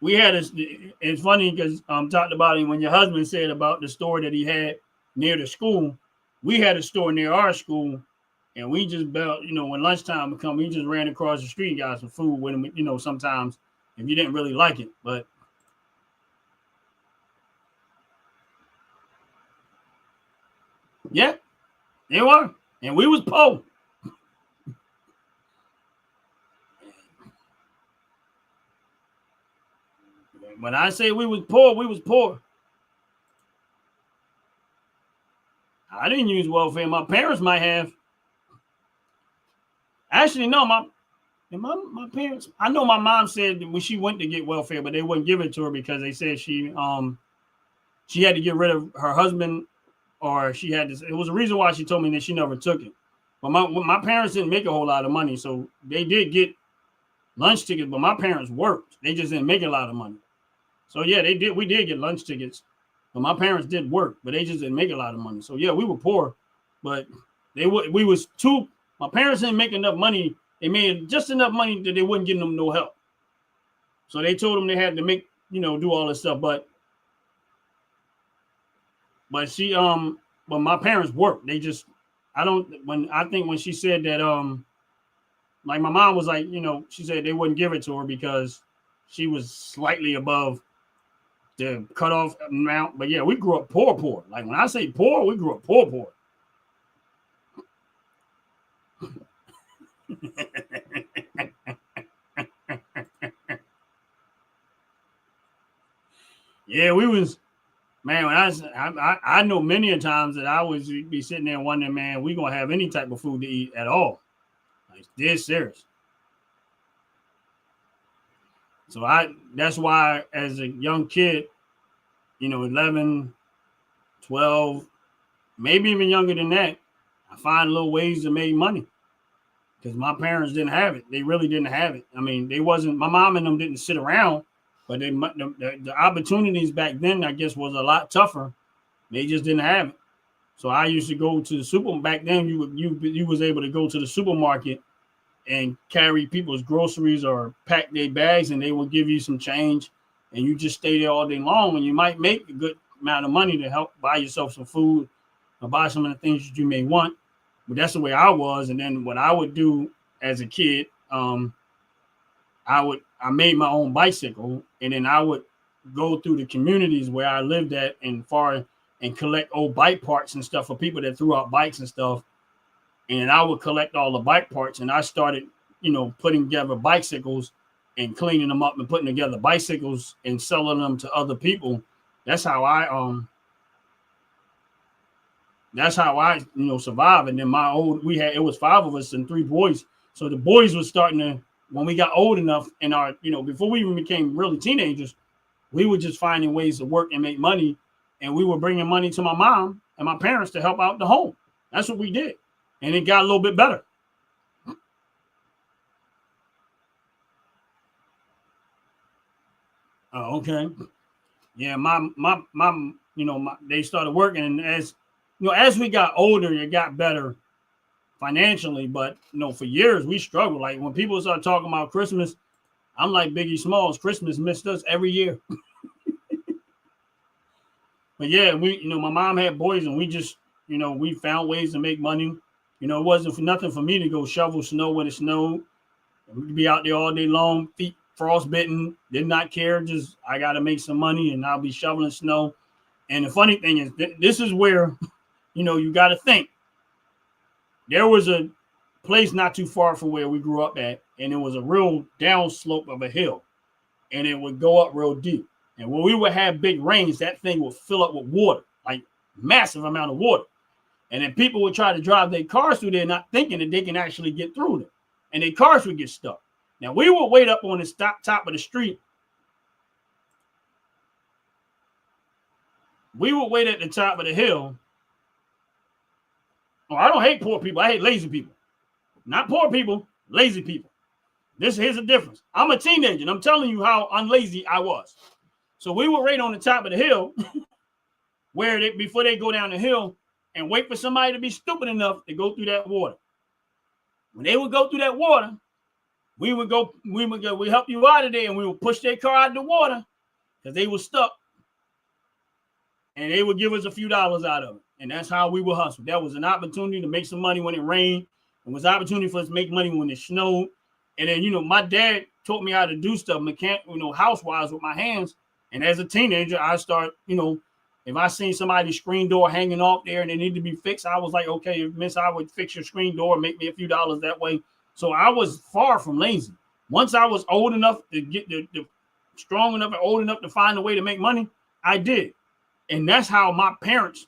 it's funny because talked about it when your husband said about the store that he had near the school. We had a store near our school, and we just built, when lunchtime would come, we just ran across the street, got some food with him, sometimes if you didn't really like it. But yeah, they were. And we was poor. When I say we was poor, we was poor. I didn't use welfare. My parents might have. Actually, no, my parents. I know my mom said when she went to get welfare, but they wouldn't give it to her because they said she had to get rid of her husband, or she had to. It was a reason why she told me that she never took it. But my parents didn't make a whole lot of money, so they did get lunch tickets. But my parents worked; they just didn't make a lot of money. So yeah, they did. We did get lunch tickets, but my parents did work, but they just didn't make a lot of money. So yeah, we were poor, but we was too. My parents didn't make enough money. They made just enough money that they wouldn't give them no help. So they told them they had to make, do all this stuff. But but my parents worked. They just, I think when she said that, like my mom was like, she said they wouldn't give it to her because she was slightly above the cutoff amount. But yeah, we grew up poor. Like when I say poor, we grew up poor. Yeah, we was, man. When I know many a times that I would be sitting there wondering, man, we gonna have any type of food to eat at all? Like this serious. So that's why as a young kid, 11, 12, maybe even younger than that, I find little ways to make money because my parents didn't have it. They really didn't have it. I mean, my mom and them didn't sit around, but the opportunities back then, I guess, was a lot tougher. They just didn't have it. So I used to go to the supermarket. Back then, you was able to go to the supermarket and carry people's groceries or pack their bags, and they will give you some change, and you just stay there all day long, and you might make a good amount of money to help buy yourself some food or buy some of the things that you may want. But that's the way I was. And then what I would do as a kid, I made my own bicycle, and then I would go through the communities where I lived at and collect old bike parts and stuff for people that threw out bikes and stuff. And I would collect all the bike parts, and I started, putting together bicycles and cleaning them up and putting together bicycles and selling them to other people. That's how I That's how I, survived. And then it was 5 of us and 3 boys. So the boys were starting to, when we got old enough and before we even became really teenagers, we were just finding ways to work and make money. And we were bringing money to my mom and my parents to help out the home. That's what we did. And it got a little bit better. Oh, okay. Yeah, they started working, and as we got older, it got better financially. But for years we struggled. Like when people start talking about Christmas, I'm like Biggie Smalls. Christmas missed us every year. But yeah, my mom had boys, and we just, we found ways to make money. It wasn't for nothing for me to go shovel snow when it snowed. We'd be out there all day long, feet frostbitten, did not care. Just, I got to make some money, and I'll be shoveling snow. And the funny thing is, this is where, you got to think. There was a place not too far from where we grew up at, and it was a real down slope of a hill, and it would go up real deep. And when we would have big rains, that thing would fill up with water, like massive amount of water. And then people would try to drive their cars through there, not thinking that they can actually get through them. And their cars would get stuck. Now, we would wait up on the top of the street. We would wait at the top of the hill. Oh, I don't hate poor people. I hate lazy people. Not poor people, lazy people. Here's the difference. I'm a teenager, and I'm telling you how unlazy I was. So we were right on the top of the hill before they go down the hill and wait for somebody to be stupid enough to go through that water. When they would go through that water, we help you out of there, and we would push their car out of the water because they were stuck. And they would give us a few dollars out of it. And that's how we would hustle. That was an opportunity to make some money when it rained. It was an opportunity for us to make money when it snowed. And then, my dad taught me how to do stuff, house-wise with my hands. And as a teenager, I start, if I seen somebody's screen door hanging off there and it needed to be fixed, I was like, okay, miss, I would fix your screen door and make me a few dollars that way. So I was far from lazy. Once I was old enough to get strong enough and old enough to find a way to make money, I did. And that's how my parents,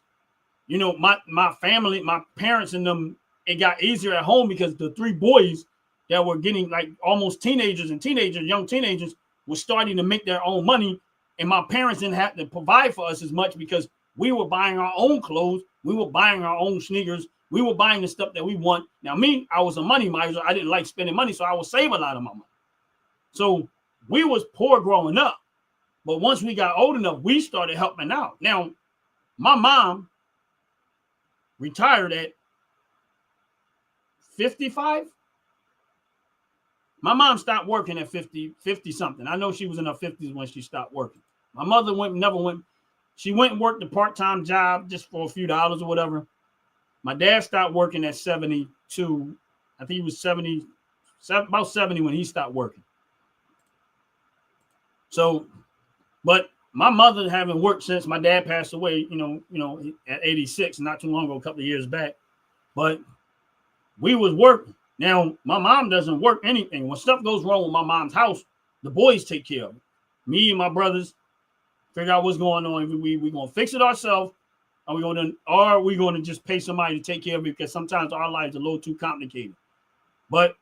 my family, my parents and them, it got easier at home because the 3 boys that were getting like almost young teenagers were starting to make their own money. And my parents didn't have to provide for us as much because we were buying our own clothes. We were buying our own sneakers. We were buying the stuff that we want. Now, me, I was a money miser. I didn't like spending money, so I would save a lot of my money. So we was poor growing up. But once we got old enough, we started helping out. Now, my mom retired at 55. My mom stopped working at 50 something. I know she was in her 50s when she stopped working. My mother never went. She went and worked a part-time job just for a few dollars or whatever. My dad stopped working at 72. I think he was about 70 when he stopped working. So, but my mother having worked since my dad passed away, at 86, not too long ago, a couple of years back. But we was working. Now, my mom doesn't work anything. When stuff goes wrong with my mom's house, the boys take care of it. Me and my brothers figure out what's going on. We going to fix it ourselves. Or are we going to just pay somebody to take care of it? Because sometimes our lives are a little too complicated. But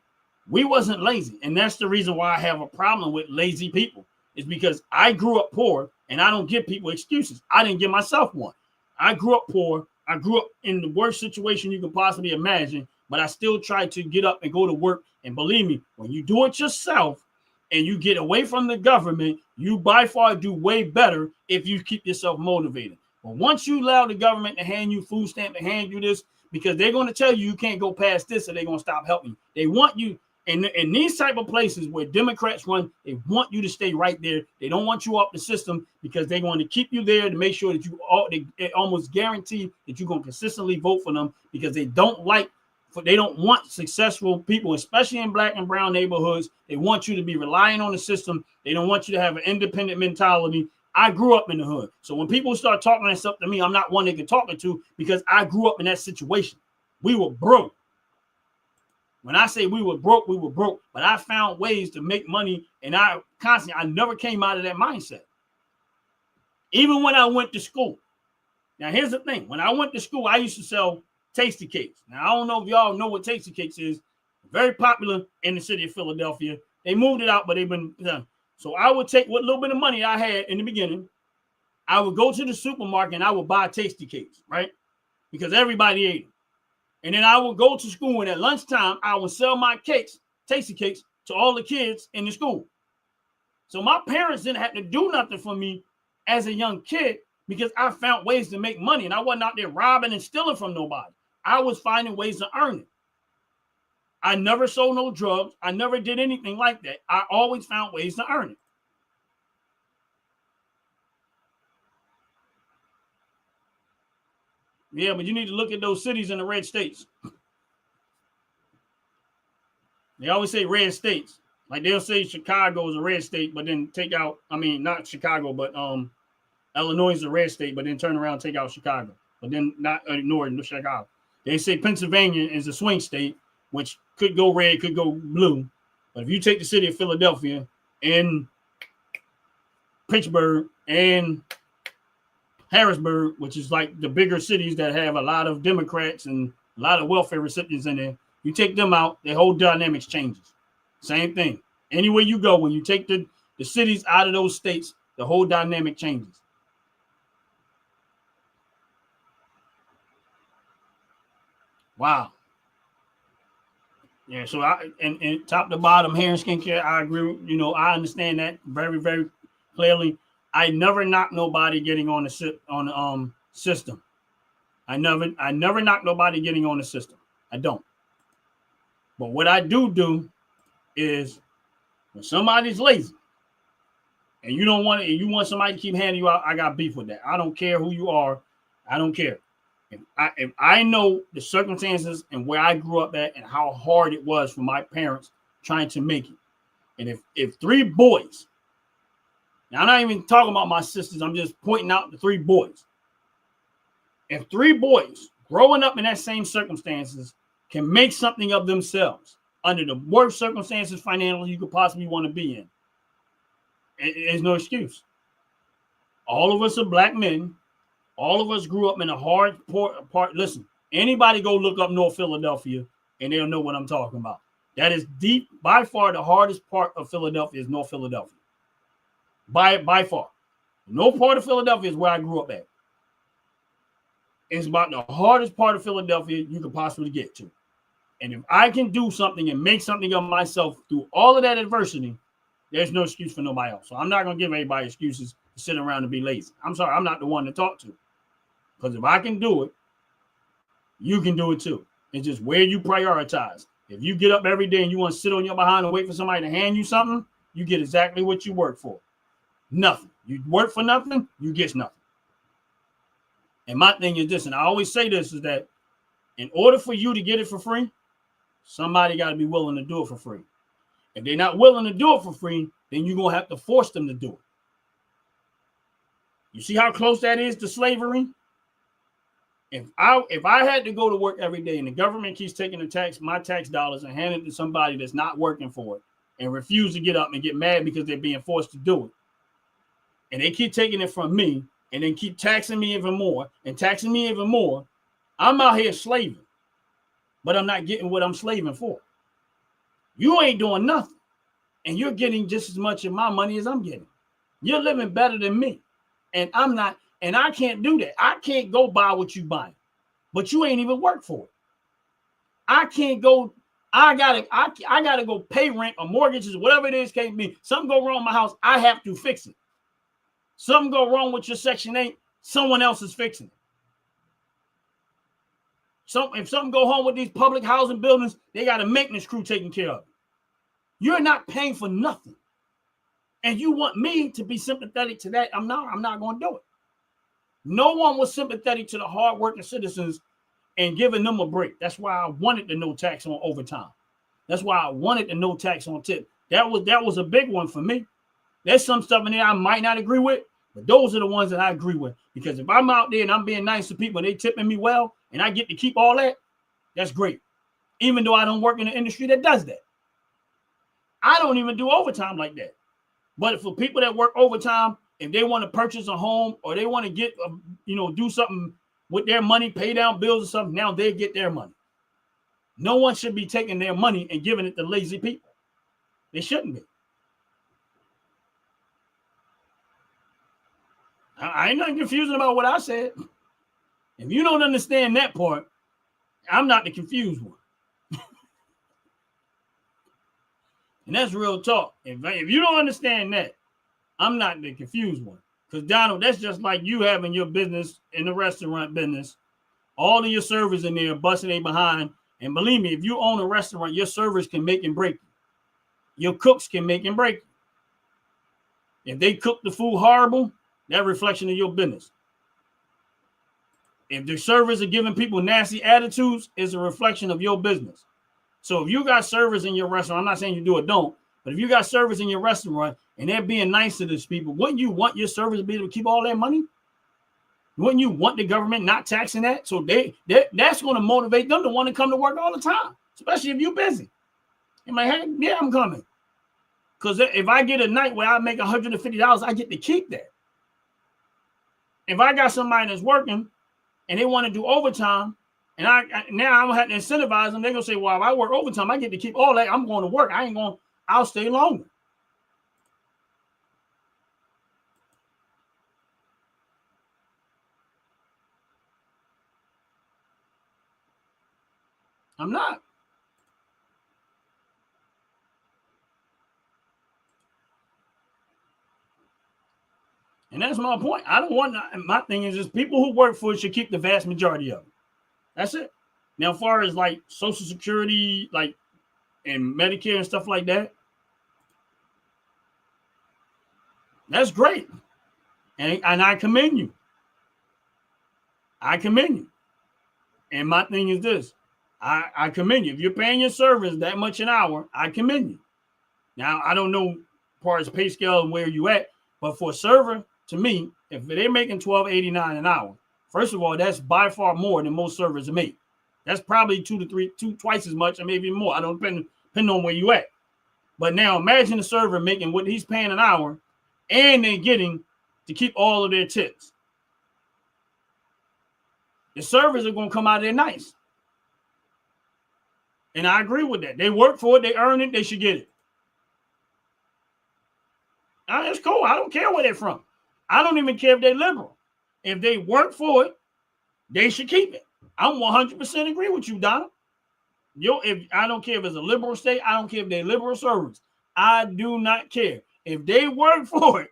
we wasn't lazy. And that's the reason why I have a problem with lazy people. Is because I grew up poor, and I don't give people excuses. I didn't give myself one. I grew up poor. I grew up in the worst situation you could possibly imagine. But I still try to get up and go to work. And believe me, when you do it yourself and you get away from the government, you by far do way better if you keep yourself motivated. But once you allow the government to hand you food stamp, to hand you this, because they're going to tell you can't go past this, or they're going to stop helping you. They want you, and in these type of places where Democrats run, they want you to stay right there. They don't want you off the system because they're going to keep you there to make sure that they almost guarantee that you're going to consistently vote for them because they don't want successful people, especially in black and brown neighborhoods. They want you to be relying on the system. They don't want you to have an independent mentality. I grew up in the hood. So when people start talking that stuff to me, I'm not one they can talk it to because I grew up in that situation. We were broke. When I say we were broke, but I found ways to make money, and I never came out of that mindset. Even when I went to school, Now, here's the thing. When I went to school, I used to sell Tasty Cakes. Now, I don't know if y'all know what Tasty Cakes is. Very popular in the city of Philadelphia. They moved it out, but they've been done. So I would take what little bit of money I had in the beginning. I would go to the supermarket and I would buy Tasty Cakes, right? Because everybody ate them. And then I would go to school, and at lunchtime, I would sell my cakes, Tasty Cakes, to all the kids in the school. So my parents didn't have to do nothing for me as a young kid because I found ways to make money, and I wasn't out there robbing and stealing from nobody. I was finding ways to earn it. I never sold no drugs. I never did anything like that. I always found ways to earn it. Yeah, but you need to look at those cities in the red states. They always say red states. Like they'll say Chicago is a red state, but then take out, I mean, not Chicago, but Illinois is a red state, but then turn around and take out Chicago. But then not ignore Chicago. They say Pennsylvania is a swing state, which could go red, could go blue. But if you take the city of Philadelphia and Pittsburgh and Harrisburg, which is like the bigger cities that have a lot of Democrats and a lot of welfare recipients in there, you take them out, the whole dynamics changes. Same thing. Anywhere you go, when you take the cities out of those states, the whole dynamic changes. Wow. Yeah, so and top to bottom, hair and skincare, I agree. You know, I understand that very, very clearly. I never knock nobody getting on the system. I never knock nobody getting on the system. I don't. But what I do is when somebody's lazy and you don't want it, and you want somebody to keep handing you out, I got beef with that. I don't care who you are. I don't care. If I know the circumstances and where I grew up at and how hard it was for my parents trying to make it. And if three boys, now I'm not even talking about my sisters, I'm just pointing out the three boys. If three boys growing up in that same circumstances can make something of themselves under the worst circumstances financially you could possibly want to be in, there's no excuse. All of us are black men. All of us grew up in a hard part. Listen, anybody go look up North Philadelphia and they'll know what I'm talking about. That is deep. By far, the hardest part of Philadelphia is North Philadelphia. By far. No part of Philadelphia is where I grew up at. It's about the hardest part of Philadelphia you could possibly get to. And if I can do something and make something of myself through all of that adversity, there's no excuse for nobody else. So I'm not going to give anybody excuses to sit around and be lazy. I'm sorry, I'm not the one to talk to. Because if I can do it, you can do it too. It's just where you prioritize. If you get up every day and you want to sit on your behind and wait for somebody to hand you something, you get exactly what you work for. Nothing. You work for nothing, you get nothing. And my thing is this, and I always say this, is that in order for you to get it for free, somebody got to be willing to do it for free. If they're not willing to do it for free, then you're going to have to force them to do it. You see how close that is to slavery? If I had to go to work every day and the government keeps taking my tax dollars and handing it to somebody that's not working for it and refuse to get up and get mad because they're being forced to do it, and they keep taking it from me and then keep taxing me even more and taxing me even more, I'm out here slaving, but I'm not getting what I'm slaving for. You ain't doing nothing, and you're getting just as much of my money as I'm getting. You're living better than me, and I'm not. And I can't do that. I can't go buy what you buying, but you ain't even work for it. I can't go. I gotta go pay rent or mortgages, whatever it is, can't be. Something go wrong in my house, I have to fix it. Something go wrong with your Section 8, someone else is fixing it. So if something go wrong with these public housing buildings, they got a maintenance crew taking care of it. You're not paying for nothing, and you want me to be sympathetic to that? I'm not going to do it. No one was sympathetic to the hardworking citizens and giving them a break. That's why I wanted the no tax on overtime. That's why I wanted the no tax on tip. That was a big one for me. There's some stuff in there I might not agree with, but those are the ones that I agree with. Because if I'm out there and I'm being nice to people and they tipping me well and I get to keep all that, that's great. Even though I don't work in an industry that does that. I don't even do overtime like that. But for people that work overtime if they want to purchase a home or they want to get, do something with their money, pay down bills or something, now they get their money. No one should be taking their money and giving it to lazy people. They shouldn't be. I ain't not confusing about what I said. If you don't understand that part, I'm not the confused one. And that's real talk. If you don't understand that, I'm not the confused one. Because, Donald, that's just like you having your business in the restaurant business. All of your servers in there busting they behind. And believe me, if you own a restaurant, your servers can make and break you. Your cooks can make and break you. If they cook the food horrible, that's a reflection of your business. If the servers are giving people nasty attitudes, it's a reflection of your business. So if you got servers in your restaurant, I'm not saying you do or don't, but if you got servers in your restaurant and they're being nice to these people, wouldn't you want your servers to be able to keep all that money? Wouldn't you want the government not taxing that? So that's going to motivate them to want to come to work all the time, especially if you're busy. I'm like, hey, yeah, I'm coming. Because if I get a night where I make $150, I get to keep that. If I got somebody that's working and they want to do overtime, and I'm going to have to incentivize them, they're going to say, well, if I work overtime, I get to keep all that. I'm going to work. I'll stay longer. I'm not. And that's my point. I don't want, my thing is just people who work for it should keep the vast majority of it. That's it. Now, as far as like Social Security, like, and Medicare and stuff like that, that's great. And I commend you. I commend you. And my thing is this. I commend you. If you're paying your servers that much an hour, I commend you. Now, I don't know as far as pay scale and where you at, but for a server, to me, if they're making $12.89 an hour, first of all, that's by far more than most servers make. That's probably twice as much, or maybe more. I don't depend on where you at. But now imagine a server making what he's paying an hour, and they're getting to keep all of their tips. The servers are going to come out of there nice. And I agree with that. They work for it. They earn it. They should get it. It's cool. I don't care where they're from. I don't even care if they're liberal. If they work for it, they should keep it. I'm 100% agree with you, Donald. If I don't care if it's a liberal state, I don't care if they're liberal servers. I do not care. If they work for it,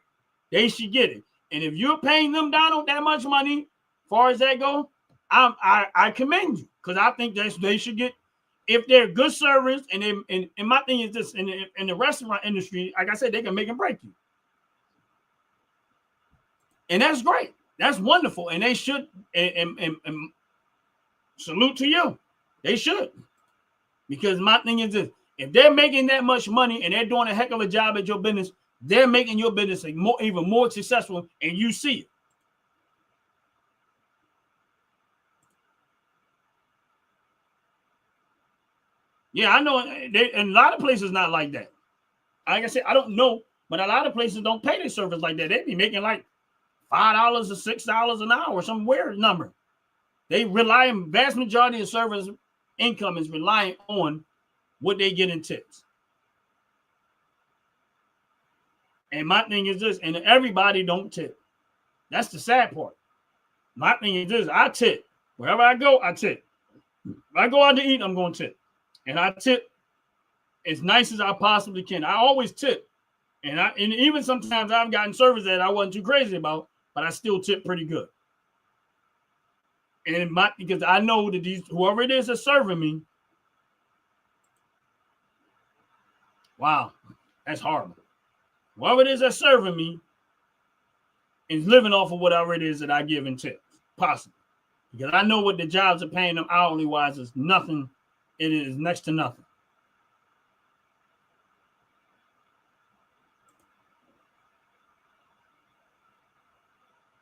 they should get it. And if you're paying them, Donald, that much money, as far as that goes, I commend you, because I think they should get, if they're good servers, and my thing is this, in the restaurant industry, like I said, they can make and break you. And that's great. That's wonderful. And they should, and salute to you. They should. Because my thing is this, if they're making that much money and they're doing a heck of a job at your business, they're making your business even more successful, and you see it. Yeah, I know. And a lot of places not like that. Like I said, I don't know, but a lot of places don't pay their servers like that. They be making like $5 or $6 an hour, some weird number. They rely on, vast majority of servers' income is relying on what they get in tips. And my thing is this, and everybody don't tip. That's the sad part. My thing is this, I tip. Wherever I go, I tip. If I go out to eat, I'm going to tip. And I tip as nice as I possibly can. I always tip. And even sometimes I've gotten service that I wasn't too crazy about, but I still tip pretty good. And because I know that whoever it is that's serving me, wow, that's horrible. Whoever it is that's serving me is living off of whatever it is that I give in tips, possibly. Because I know what the jobs are paying them hourly wise is nothing. It is next to nothing.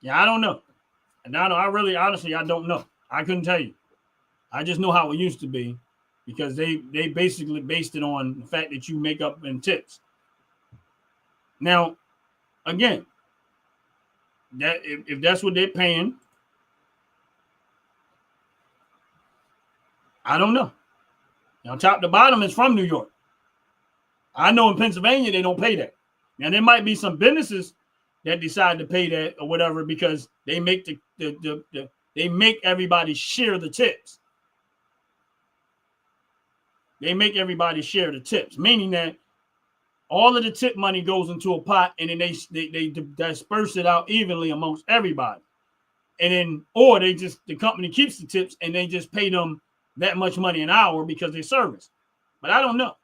Yeah, I don't know. And now I really, honestly, I don't know. I couldn't tell you. I just know how it used to be, because they basically based it on the fact that you make up in tips. Now, again, That if that's what they're paying, I don't know. Now, top to bottom is from New York. I know in Pennsylvania they don't pay that. Now there might be some businesses that decide to pay that or whatever because they make they make everybody share the tips. They make everybody share the tips, meaning that all of the tip money goes into a pot and then they disperse it out evenly amongst everybody. And then, or the company keeps the tips and they just pay them that much money an hour because they service. But I don't know.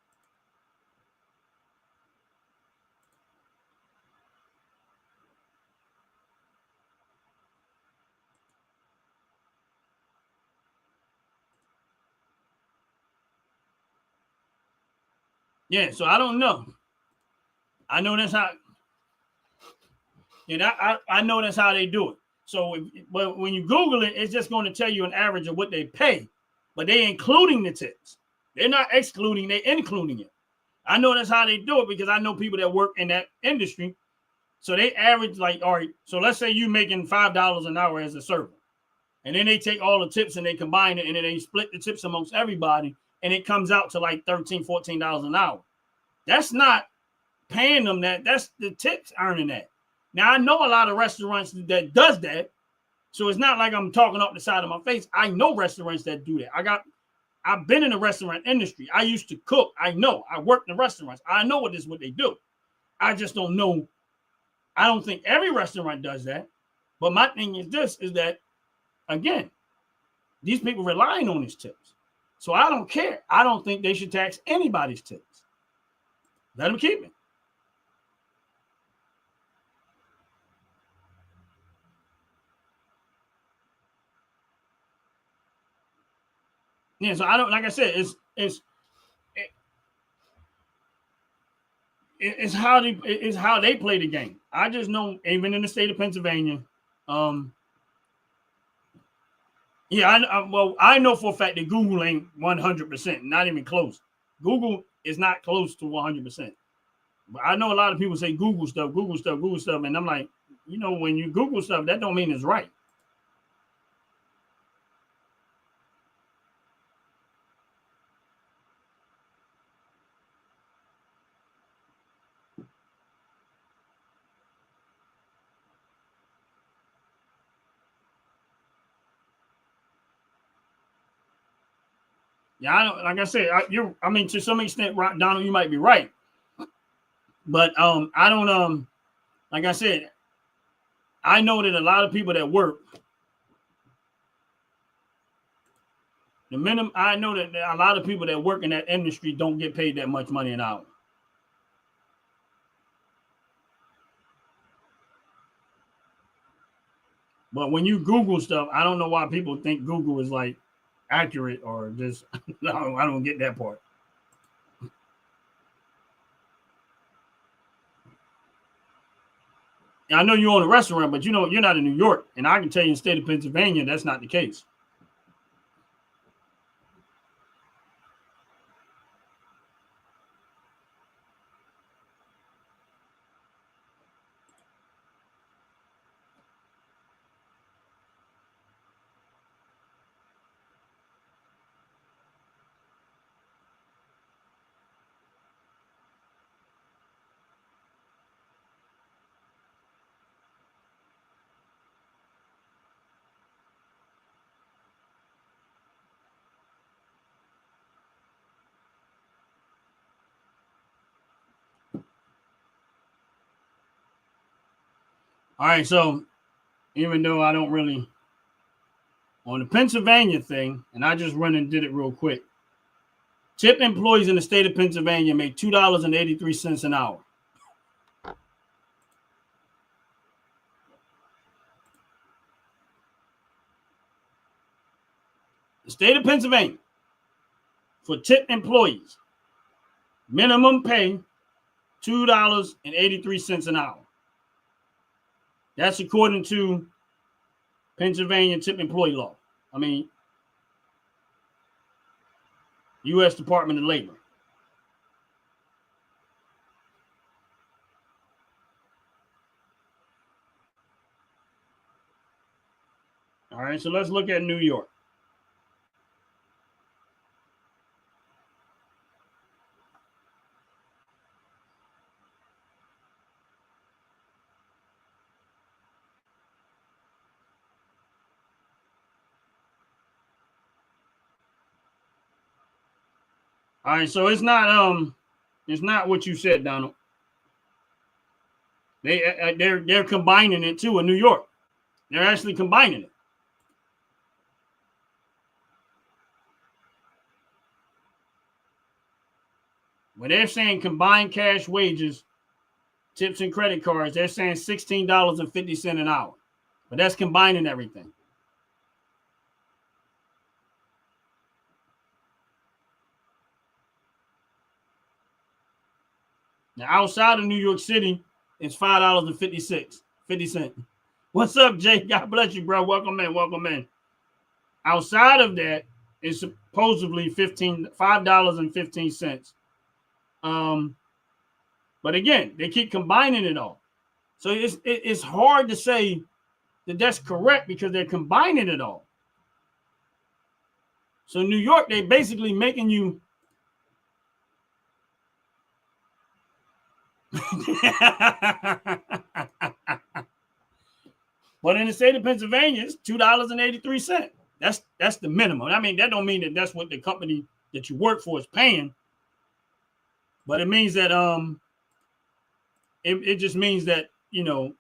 Yeah, so I don't know. I know that's how, and I know that's how they do it. So, but when you Google it, it's just going to tell you an average of what they pay, but they including the tips. They're not excluding; they're including it. I know that's how they do it because I know people that work in that industry. So they average like, all right. So let's say you're making $5 an hour as a server, and then they take all the tips and they combine it, and then they split the tips amongst everybody, and it comes out to like $13, $14 an hour. That's not paying them that. That's the tips earning that. Now I know a lot of restaurants that does that, so it's not like I'm talking off the side of my face. I know restaurants that do that. I've been in the restaurant industry. I used to cook. I know. I worked in restaurants. I know what they do. I just don't know. I don't think every restaurant does that. But my thing is this: is that again, these people relying on these tips. So I don't care. I don't think they should tax anybody's tips. Let them keep it. Yeah, so I don't, like I said, it's how they play the game. I just know, even in the state of Pennsylvania, yeah, well, I know for a fact that Google ain't 100%, not even close. Google is not close to 100%. But I know a lot of people say Google stuff, Google stuff, Google stuff, and I'm like, when you Google stuff, that don't mean it's right. Yeah, I don't, like I said, I mean, to some extent, Donald, you might be right, but I don't like I said, I know that a lot of people that work the minimum. I know that a lot of people that work in that industry don't get paid that much money an hour. But when you Google stuff, I don't know why people think Google is like accurate or just I don't get that part. I know you own a restaurant, but you're not in New York, and I can tell you in the state of Pennsylvania that's not the case. All right, so even though I don't really on the Pennsylvania thing, and I just run and did it real quick. Tip employees in the state of Pennsylvania make $2.83 an hour. The state of Pennsylvania for tip employees, minimum pay $2.83 an hour. That's according to Pennsylvania tip employee law. I mean, U.S. Department of Labor. right, so let's look at New York. All right, so it's not what you said, Donald. They're combining it too in New York. They're actually combining it. When they're saying combined cash wages, tips and credit cards, they're saying $16.50 an hour. But that's combining everything. Now, outside of New York City, it's $5.50. What's up, Jay? God bless you, bro. Welcome in. Welcome in. Outside of that, it's supposedly $5.15. But again, they keep combining it all. So it's hard to say that that's correct because they're combining it all. So New York, they basically making you but in the state of Pennsylvania, it's $2.83. That's the minimum. I mean, that don't mean that that's what the company that you work for is paying, but it means that it just means that, you know,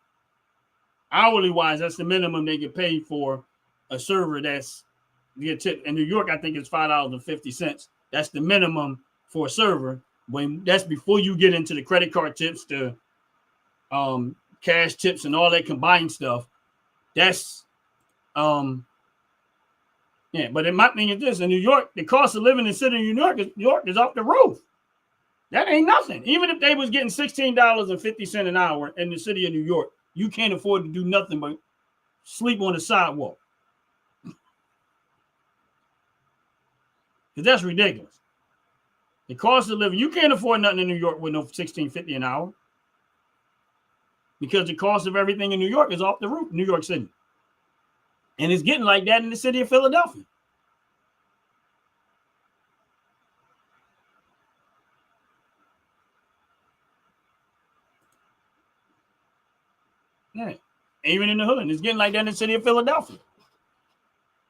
hourly wise, that's the minimum they get paid for a server that's get tip. In New York, I think it's $5.50. That's the minimum for a server. When that's before you get into the credit card tips, the cash tips, and all that combined stuff. That's yeah. But my thing is this: in New York, the cost of living in the city of New York is off the roof. That ain't nothing. Even if they was getting $16.50 an hour in the city of New York, you can't afford to do nothing but sleep on the sidewalk. Because that's ridiculous. The cost of living, you can't afford nothing in New York with no $16.50 an hour. Because the cost of everything in New York is off the roof, New York City. And it's getting like that in the city of Philadelphia. Yeah. Even in the hood, it's getting like that in the city of Philadelphia.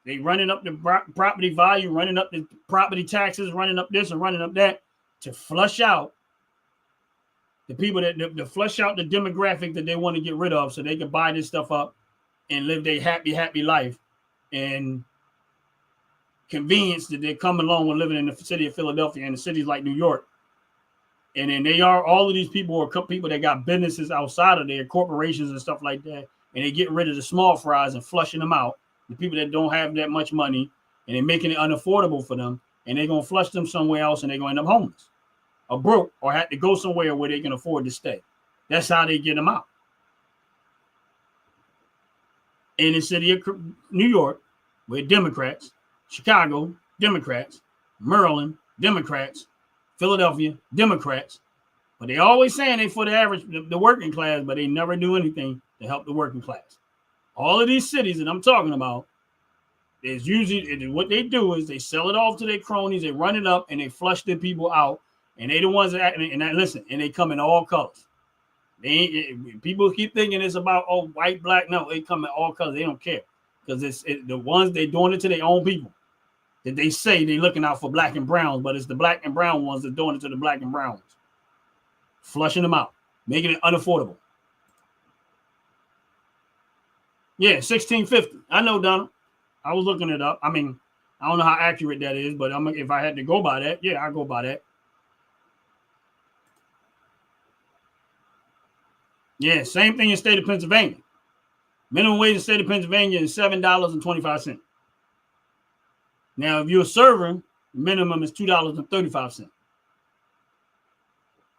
They running up the property value, running up the property taxes, running up this and running up that to flush out the people to flush out the demographic that they want to get rid of so they can buy this stuff up and live their happy life and convenience that they come along with living in the city of Philadelphia and the cities like New York. And then all of these people are people that got businesses outside of their corporations and stuff like that. And they get rid of the small fries and flushing them out. The people that don't have that much money, and they're making it unaffordable for them, and they're going to flush them somewhere else, and they're going to end up homeless or broke or have to go somewhere where they can afford to stay. That's how they get them out. In the city of New York, we're Democrats, Chicago, Democrats, Maryland, Democrats, Philadelphia, Democrats. But they always saying they for the average, the working class, but they never do anything to help the working class. All of these cities that I'm talking about, is usually what they do is they sell it off to their cronies, they run it up, and they flush the people out. And they the ones that listen, and they come in all colors. People keep thinking it's about white, black. No, they come in all colors. They don't care because it's the ones they doing it to their own people. That they say they looking out for black and browns, but it's the black and brown ones that doing it to the black and brown ones, flushing them out, making it unaffordable. Yeah, $16.50. I know, Donald. I was looking it up. I mean, I don't know how accurate that is, but if I had to go by that, yeah, I go by that. Yeah, same thing in the state of Pennsylvania. Minimum wage in the state of Pennsylvania is $7.25. Now, if you're a server, minimum is $2.35.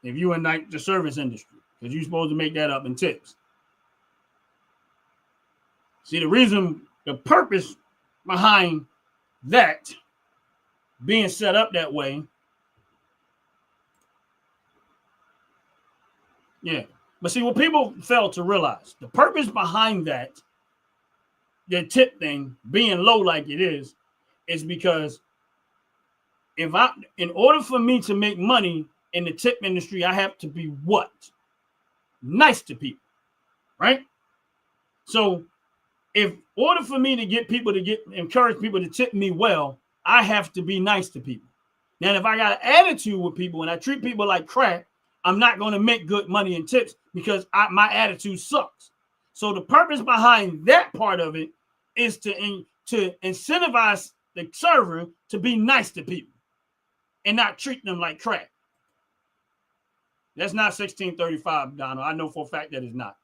If you're in like the service industry, because you're supposed to make that up in tips. See, the purpose behind that being set up that way. Yeah. But see, what people fail to realize, the purpose behind that the tip thing being low like it is because in order for me to make money in the tip industry, I have to be what? Nice to people, right? So in order for me to encourage people to tip me well, I have to be nice to people. Now, if I got an attitude with people and I treat people like crap, I'm not going to make good money in tips because my attitude sucks. So the purpose behind that part of it is to incentivize the server to be nice to people and not treat them like crap. That's not 1635, Donald. I know for a fact that it's not.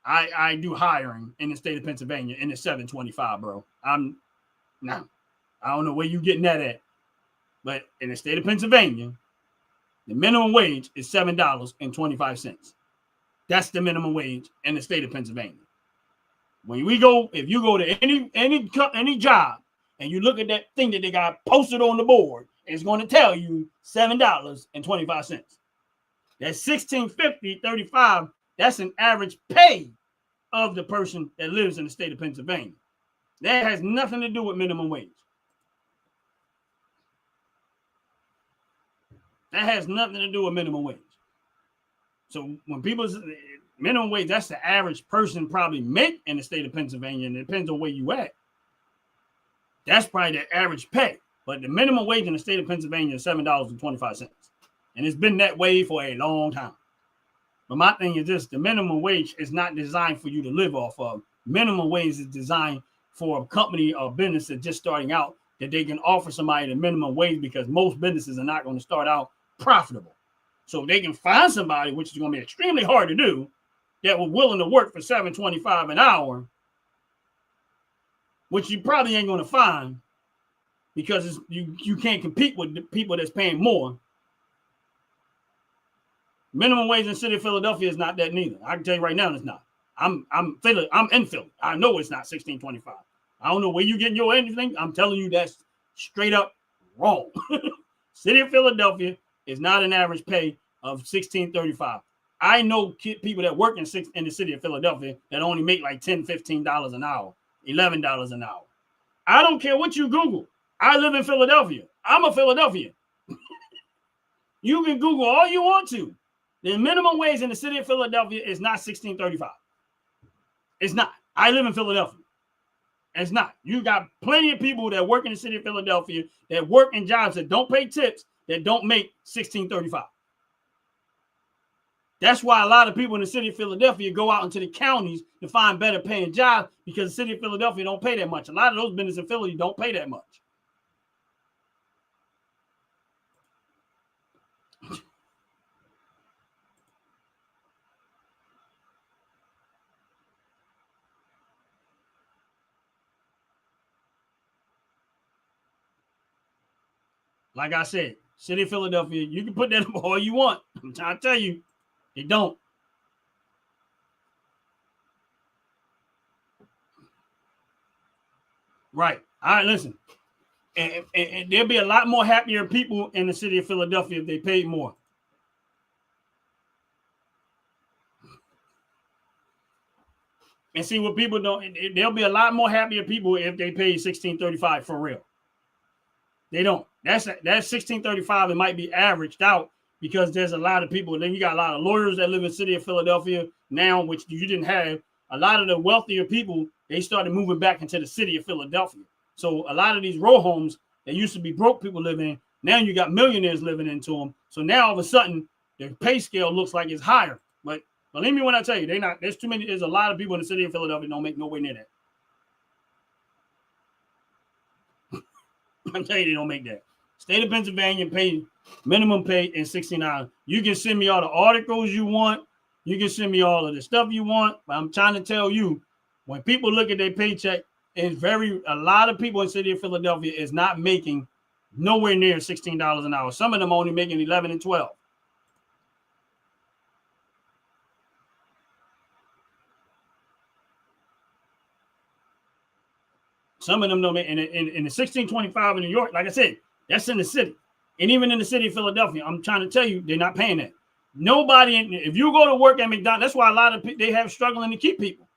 I do hiring in the state of Pennsylvania in the 725, bro. I don't know where you getting that at, but in the state of Pennsylvania, the minimum wage is $7.25. That's the minimum wage in the state of Pennsylvania. If you go to any job and you look at that thing that they got posted on the board, it's going to tell you $7.25. That's $16.50.35. That's an average pay of the person that lives in the state of Pennsylvania. That has nothing to do with minimum wage. That has nothing to do with minimum wage. So when people minimum wage, that's the average person probably make in the state of Pennsylvania, and it depends on where you at. That's probably the average pay. But the minimum wage in the state of Pennsylvania is $7.25. And it's been that way for a long time. But my thing is this, the minimum wage is not designed for you to live off of. Minimum wage is designed for a company or business that's just starting out, that they can offer somebody the minimum wage, because most businesses are not going to start out profitable. So they can find somebody, which is going to be extremely hard to do, that was willing to work for $7.25 an hour, which you probably ain't going to find, because you can't compete with the people that's paying more. Minimum wage in the city of Philadelphia is not that neither. I can tell you right now, it's not. I'm in Philly. I know it's not $16.25. I don't know where you getting your anything. I'm telling you that's straight up wrong. City of Philadelphia is not an average pay of $16.35. I know people that work in the city of Philadelphia that only make like $10, $15 an hour, $11 an hour. I don't care what you Google. I live in Philadelphia. I'm a Philadelphian. You can Google all you want to. The minimum wage in the city of Philadelphia is not $16.35. It's not. I live in Philadelphia. It's not. You got plenty of people that work in the city of Philadelphia that work in jobs that don't pay tips, that don't make $16.35. That's why a lot of people in the city of Philadelphia go out into the counties to find better paying jobs, because the city of Philadelphia don't pay that much. A lot of those businesses in Philly don't pay that much. Like I said, city of Philadelphia, you can put that up all you want. I'm trying to tell you, they don't. Right. All right, listen. And there'll be a lot more happier people in the city of Philadelphia if they paid more. And see what people don't. There'll be a lot more happier people if they paid $16.35 for real. They don't. That's $16.35. It might be averaged out because there's a lot of people. Then you got a lot of lawyers that live in the city of Philadelphia now, which you didn't have. A lot of the wealthier people, they started moving back into the city of Philadelphia. So a lot of these row homes that used to be broke people living in, now you got millionaires living into them. So now all of a sudden the pay scale looks like it's higher. But believe me when I tell you, there's too many. There's a lot of people in the city of Philadelphia don't make nowhere near that. I'm telling you, they don't make that. State of Pennsylvania pay minimum pay in $16. You can send me all the articles you want. You can send me all of the stuff you want. But I'm trying to tell you, when people look at their paycheck, a lot of people in the city of Philadelphia is not making nowhere near $16 an hour. Some of them only making 11 and 12. Some of them don't make, in the 1625 in New York, like I said, that's in the city. And even in the city of Philadelphia, I'm trying to tell you, they're not paying that. Nobody, if you go to work at McDonald's, that's why a lot of people, they have struggling to keep people.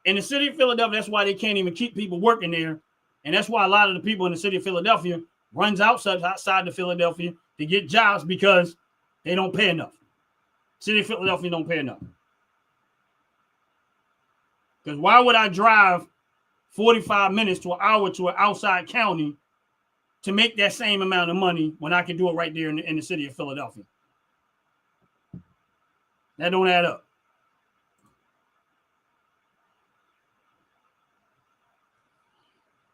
In the city of Philadelphia, that's why they can't even keep people working there. And that's why a lot of the people in the city of Philadelphia runs outside of Philadelphia to get jobs because they don't pay enough. City of Philadelphia don't pay enough. Because why would I drive 45 minutes to an hour to an outside county to make that same amount of money when I can do it right there in the city of Philadelphia? That don't add up.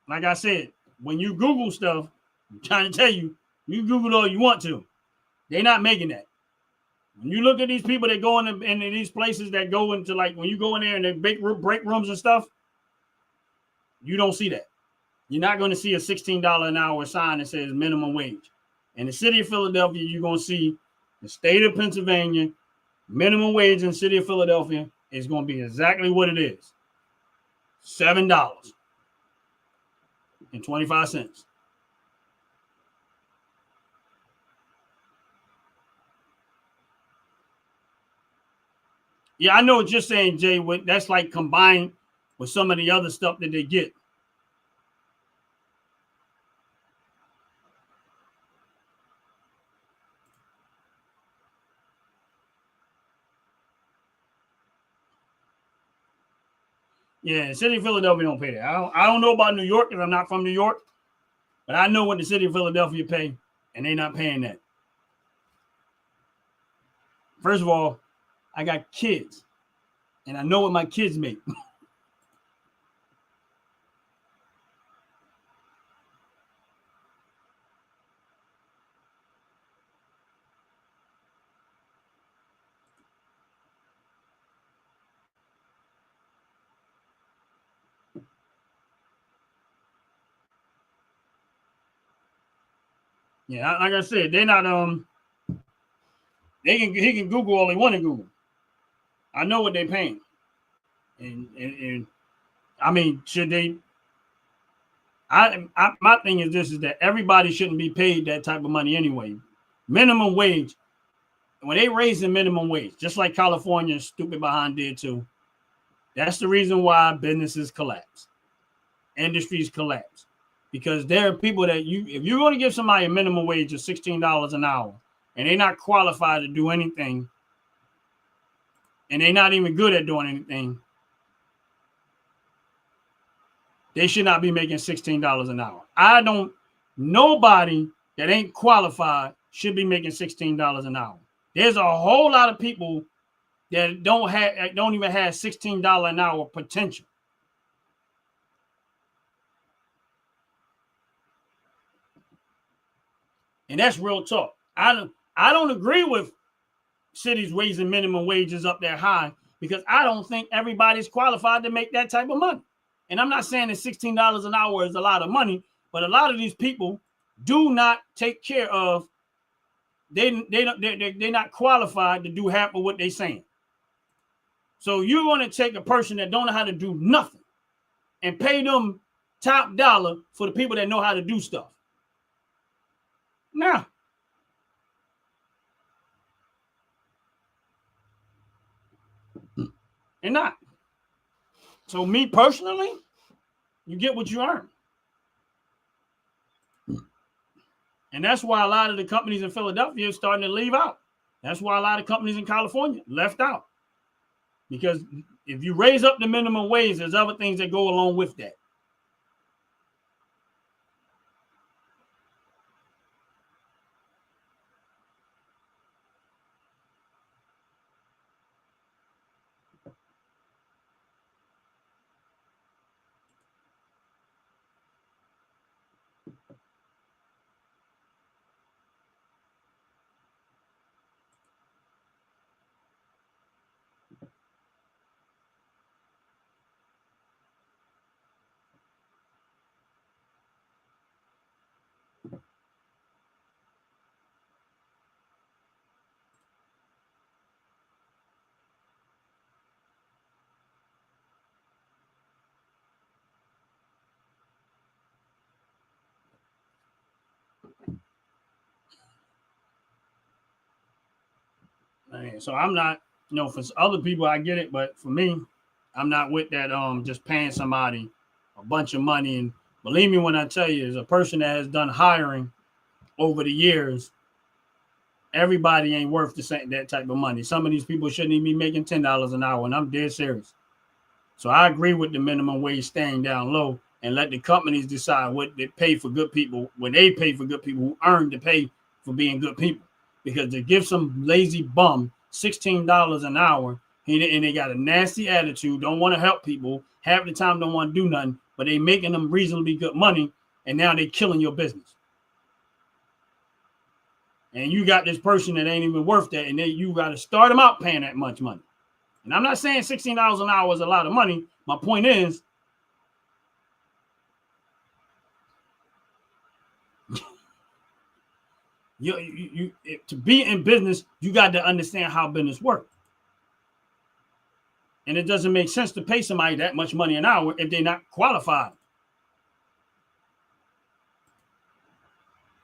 Like I said, when you Google stuff, I'm trying to tell you, you Google all you want to. They're not making that. When you look at these people that go in these places that go into, like, when you go in there and they break rooms and stuff, you don't see that. You're not going to see a $16 an hour sign that says minimum wage. In the city of Philadelphia, you're going to see the state of Pennsylvania, minimum wage in the city of Philadelphia is going to be exactly what it is. $7.25. Yeah, I know what you're saying, Jay. That's like combined with some of the other stuff that they get. Yeah, the city of Philadelphia don't pay that. I don't know about New York because I'm not from New York, but I know what the city of Philadelphia pay, and they're not paying that. First of all, I got kids, and I know what my kids make. Yeah, like I said, they're not he can Google all they want to Google. I know what they're paying. And I mean, should they my thing is this, is that everybody shouldn't be paid that type of money anyway. Minimum wage, when they raise the minimum wage, just like California stupid behind did too, that's the reason why businesses collapse, industries collapse. Because there are people that if you're going to give somebody a minimum wage of $16 an hour and they're not qualified to do anything, and they're not even good at doing anything, they should not be making $16 an hour. Nobody that ain't qualified should be making $16 an hour. There's a whole lot of people that don't even have $16 an hour potential. And that's real talk. I don't agree with cities raising minimum wages up that high because I don't think everybody's qualified to make that type of money. And I'm not saying that $16 an hour is a lot of money, but a lot of these people do not take care of. They're not qualified to do half of what they're saying. So you're going to take a person that don't know how to do nothing and pay them top dollar for the people that know how to do stuff. Nah. They're not. So me personally, you get what you earn. And that's why a lot of the companies in Philadelphia are starting to leave out. That's why a lot of companies in California left out. Because if you raise up the minimum wage, there's other things that go along with that. So I'm not, for other people, I get it. But for me, I'm not with that just paying somebody a bunch of money. And believe me when I tell you, as a person that has done hiring over the years, everybody ain't worth that type of money. Some of these people shouldn't even be making $10 an hour, and I'm dead serious. So I agree with the minimum wage staying down low, and let the companies decide what they pay for good people when they pay for good people who earn to pay for being good people. Because to give some lazy bum $16 an hour, and they got a nasty attitude, don't want to help people, half the time don't want to do nothing, but they making them reasonably good money, and now they killing your business. And you got this person that ain't even worth that, and then you got to start them out paying that much money. And I'm not saying $16 an hour is a lot of money. My point is, to be in business, you got to understand how business works. And it doesn't make sense to pay somebody that much money an hour if they're not qualified.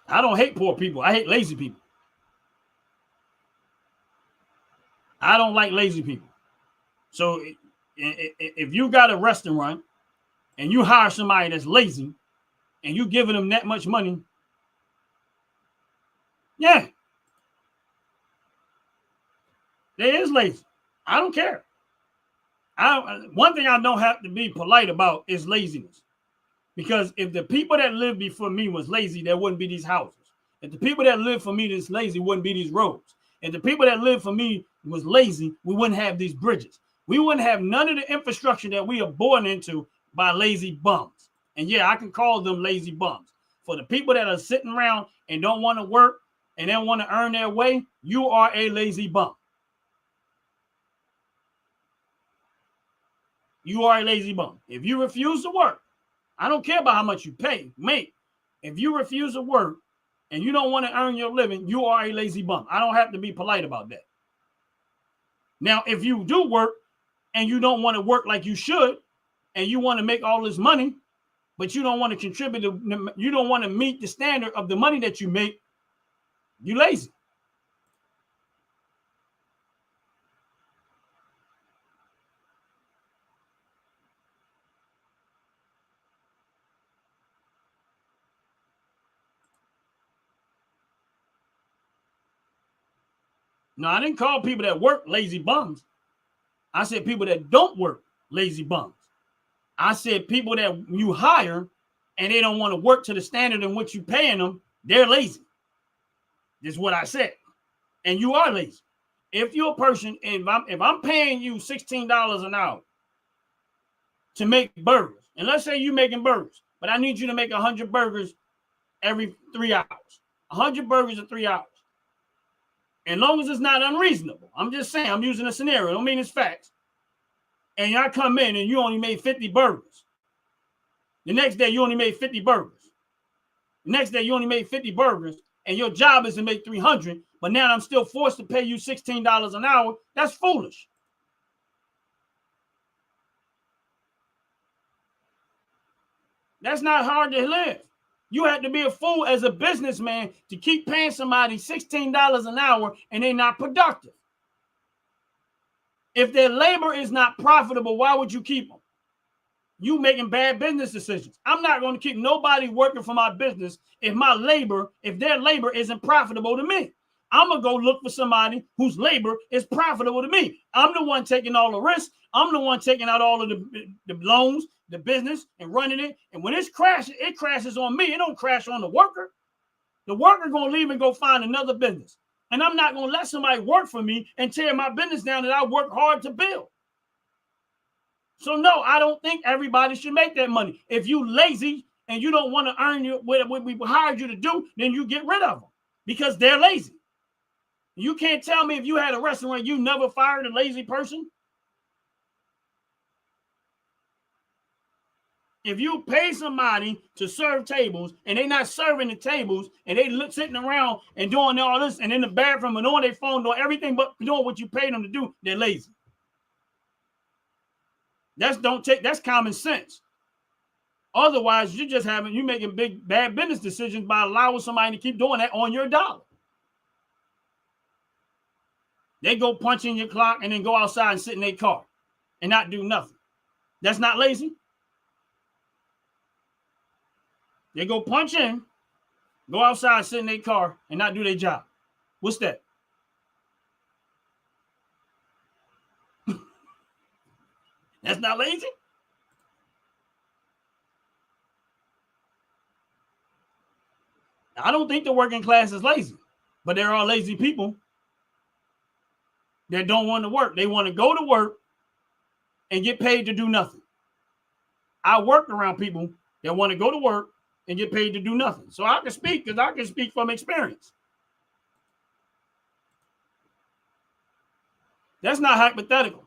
I don't hate poor people. I hate lazy people. I don't like lazy people. So if you got a restaurant and you hire somebody that's lazy and you giving them that much money, yeah, they is lazy. I don't care. One thing I don't have to be polite about is laziness. Because if the people that lived before me was lazy, there wouldn't be these houses. If the people that lived for me that's lazy, wouldn't be these roads. If the people that lived for me was lazy, we wouldn't have these bridges. We wouldn't have none of the infrastructure that we are born into by lazy bums. And yeah, I can call them lazy bums. For the people that are sitting around and don't want to work and don't want to earn their way, you are a lazy bum. You are a lazy bum. If you refuse to work, I don't care about how much you pay, mate. If you refuse to work and you don't want to earn your living, you are a lazy bum. I don't have to be polite about that. Now, if you do work and you don't want to work like you should, and you want to make all this money, but you don't want to contribute to, you don't want to meet the standard of the money that you make, you lazy. No, I didn't call people that work lazy bums. I said people that don't work lazy bums. I said people that you hire and they don't want to work to the standard in which you're paying them, they're lazy. This is what I said. And you are lazy. If you're a person, if I'm paying you $16 an hour to make burgers, and let's say you're making burgers, but I need you to make 100 burgers every 3 hours. 100 burgers in 3 hours. As long as it's not unreasonable. I'm just saying, I'm using a scenario. I don't mean it's facts. And I come in and you only made 50 burgers. The next day, you only made 50 burgers. The next day, you only made 50 burgers, and your job is to make 300, but now I'm still forced to pay you $16 an hour. That's foolish. That's not hard to live. You have to be a fool as a businessman to keep paying somebody $16 an hour and they're not productive. If their labor is not profitable, why would you keep them? You making bad business decisions. I'm not going to keep nobody working for my business if their labor isn't profitable to me. I'm going to go look for somebody whose labor is profitable to me. I'm the one taking all the risks. I'm the one taking out all of the loans, the business, and running it. And when it crashes on me. It don't crash on the worker. The worker going to leave and go find another business. And I'm not going to let somebody work for me and tear my business down that I work hard to build. So no, I don't think everybody should make that money. If you lazy and you don't want to earn what we hired you to do, then you get rid of them because they're lazy. You can't tell me if you had a restaurant, you never fired a lazy person. If you pay somebody to serve tables and they're not serving the tables and they sitting around and doing all this and in the bathroom and on their phone doing everything but doing what you paid them to do, they're lazy. That's common sense. Otherwise, you're making big bad business decisions by allowing somebody to keep doing that on your dollar. They go punch in your clock and then go outside and sit in their car and not do nothing. That's not lazy. They go punch in, go outside, sit in their car, and not do their job. What's that? That's not lazy? I don't think the working class is lazy, but there are lazy people that don't want to work. They want to go to work and get paid to do nothing. I work around people that want to go to work and get paid to do nothing. So I can speak because I can speak from experience. That's not hypothetical.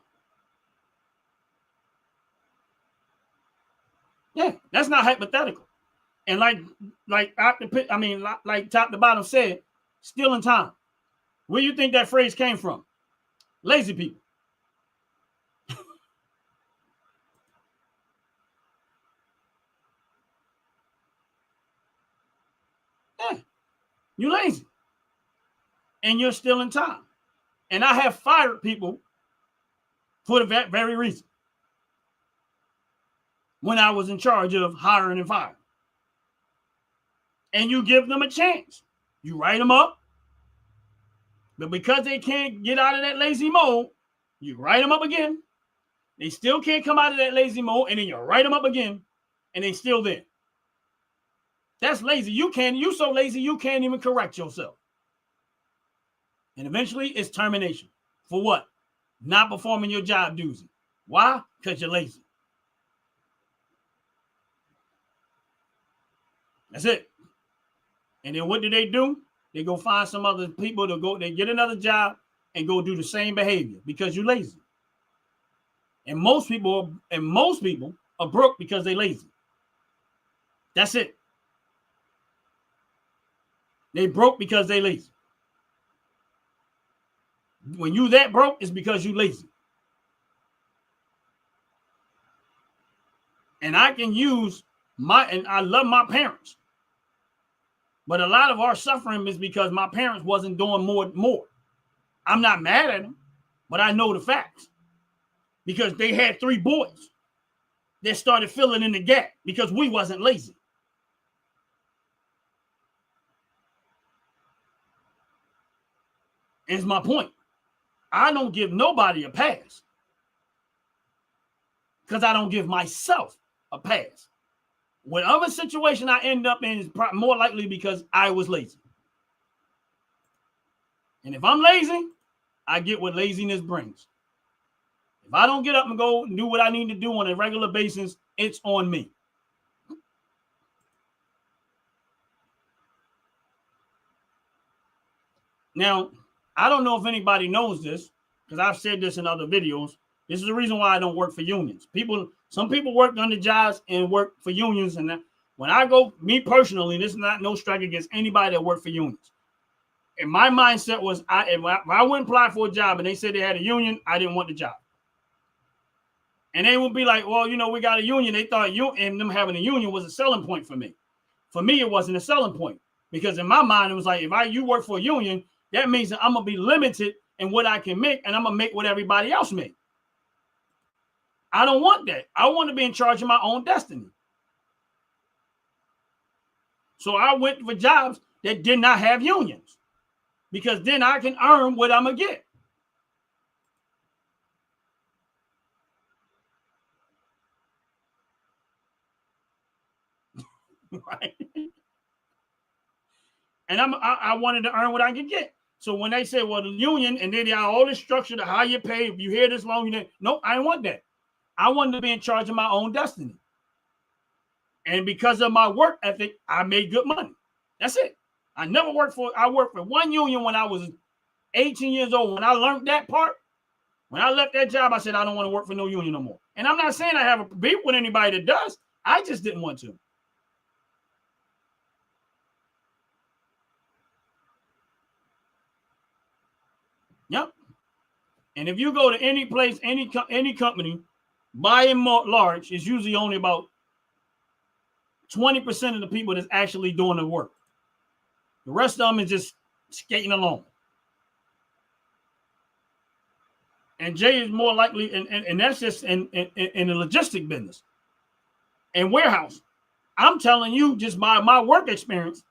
Yeah, that's not hypothetical. And like top to bottom said, still in time. Where do you think that phrase came from? Lazy people. Yeah, you lazy. And you're still in time. And I have fired people for the very reason. When I was in charge of hiring and firing. And you give them a chance. You write them up. But because they can't get out of that lazy mode, you write them up again. They still can't come out of that lazy mode, and then you write them up again, and they still there. That's lazy. You so lazy you can't even correct yourself. And eventually it's termination. For what? Not performing your job duty. Why? Because you're lazy. That's it. And then what do? They go find some other people to go, they get another job and go do the same behavior because you're lazy. And most people are broke because they're lazy. That's it. They broke because they lazy. When you that broke, it's because you lazy. And I can use and I love my parents. But a lot of our suffering is because my parents wasn't doing more. I'm not mad at them, but I know the facts. Because they had 3 boys that started filling in the gap because we wasn't lazy. Is my point. I don't give nobody a pass because I don't give myself a pass. Whatever situation I end up in is more likely because I was lazy. And if I'm lazy, I get what laziness brings. If I don't get up and go and do what I need to do on a regular basis, it's on me. Now, I don't know if anybody knows this because I've said this in other videos. This is the reason why I don't work for unions. Some people work under jobs and work for unions. And when I go, me personally, this is not no strike against anybody that work for unions. And my mindset was, if I went and apply for a job and they said they had a union, I didn't want the job. And they would be like, well, we got a union. They thought and them having a union was a selling point for me. For me, it wasn't a selling point because in my mind, it was like, if you work for a union, that means that I'm going to be limited in what I can make and I'm going to make what everybody else make. I don't want that. I want to be in charge of my own destiny. So I went for jobs that did not have unions because then I can earn what I'm going to get. Right? And I wanted to earn what I could get. So when they say, well, the union, and then they have all this structure to how you pay, if you hear this long, nope, I didn't want that. I wanted to be in charge of my own destiny. And because of my work ethic, I made good money. That's it. I worked for one union when I was 18 years old. When I learned that part, when I left that job, I said, I don't want to work for no union no more. And I'm not saying I have a beef with anybody that does. I just didn't want to. Yep. And if you go to any place, any company, by and large, it's usually only about 20% of the people that's actually doing the work. The rest of them is just skating along. And Jay is more likely, and that's just in the logistic business and warehouse. I'm telling you, just my work experience.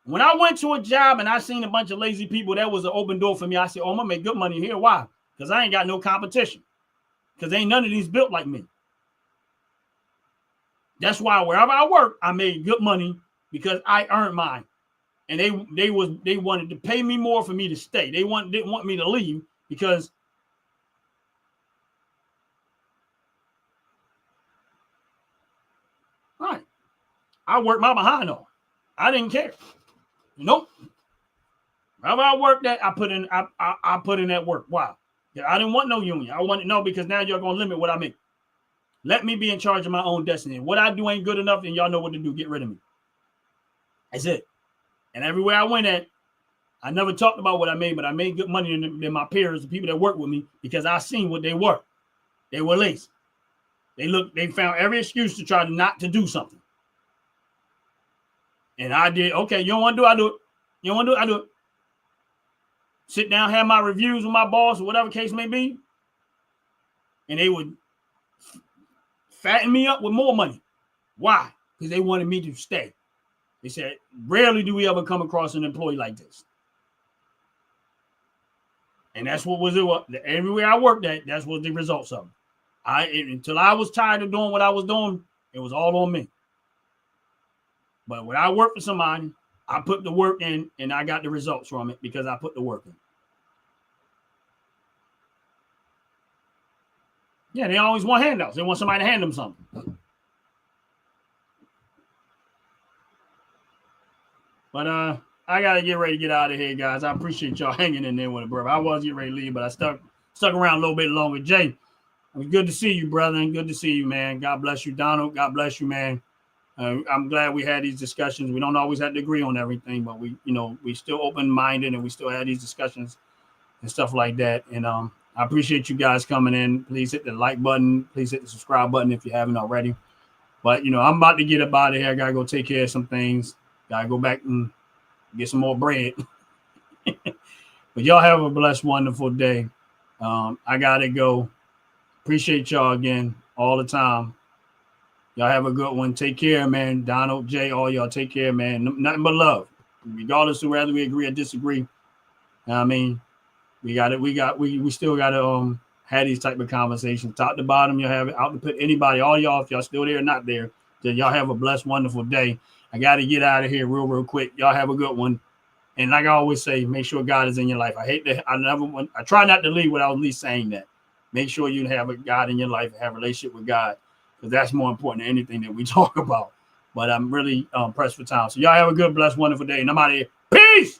When I went to a job and I seen a bunch of lazy people, that was an open door for me. I said, oh, I'm going to make good money here. Why? Because I ain't got no competition. Because ain't none of these built like me. That's why wherever I work, I made good money because I earned mine. And they wanted to pay me more for me to stay. They didn't want me to leave because right. I worked my behind off. I didn't care. Nope. Wherever I worked at, I put in that work. Why? Yeah, I didn't want no union. I wanted no because now you're gonna limit what I make. Let me be in charge of my own destiny. What I do ain't good enough, and y'all know what to do. Get rid of me. That's it. And everywhere I went at, I never talked about what I made, but I made good money than my peers, the people that work with me, because I seen what they were. They were lazy. They found every excuse to try not to do something. And I did, okay, you don't want to do it, I do it. You don't want to do it, I do it. Sit down, have my reviews with my boss or whatever case may be. And they would fatten me up with more money. Why? Because they wanted me to stay. They said, rarely do we ever come across an employee like this. And that's what was it. Everywhere I worked at, that's what the results of it. Until I was tired of doing what I was doing, it was all on me. But when I worked for somebody, I put the work in and I got the results from it because I put the work in. Yeah, they always want handouts. They want somebody to hand them something. But I gotta get ready to get out of here, guys. I appreciate y'all hanging in there with it, bro. I was getting ready to leave, but I stuck around a little bit longer. Jay, it was good to see you, brother, and good to see you, man. God bless you, Donald. God bless you, man. I'm glad we had these discussions. We don't always have to agree on everything, but we still open-minded and we still had these discussions and stuff like that. And I appreciate you guys coming in. Please hit the like button. Please hit the subscribe button if you haven't already. But, I'm about to get up out of here. I got to go take care of some things. Got to go back and get some more bread. But y'all have a blessed, wonderful day. I got to go. Appreciate y'all again all the time. Y'all have a good one. Take care, man. Donald, Jay, all y'all take care, man. Nothing but love. Regardless of whether we agree or disagree. I mean, we still got to have these type of conversations. Top to bottom, you'll have it out to put anybody, all y'all, if y'all still there or not there, then y'all have a blessed, wonderful day. I got to get out of here real quick. Y'all have a good one. And like I always say, make sure God is in your life. I try not to leave without at least saying that. Make sure you have a God in your life, have a relationship with God. Because that's more important than anything that we talk about. But I'm really pressed for time. So y'all have a good, blessed, wonderful day. And I'm out of here. Peace!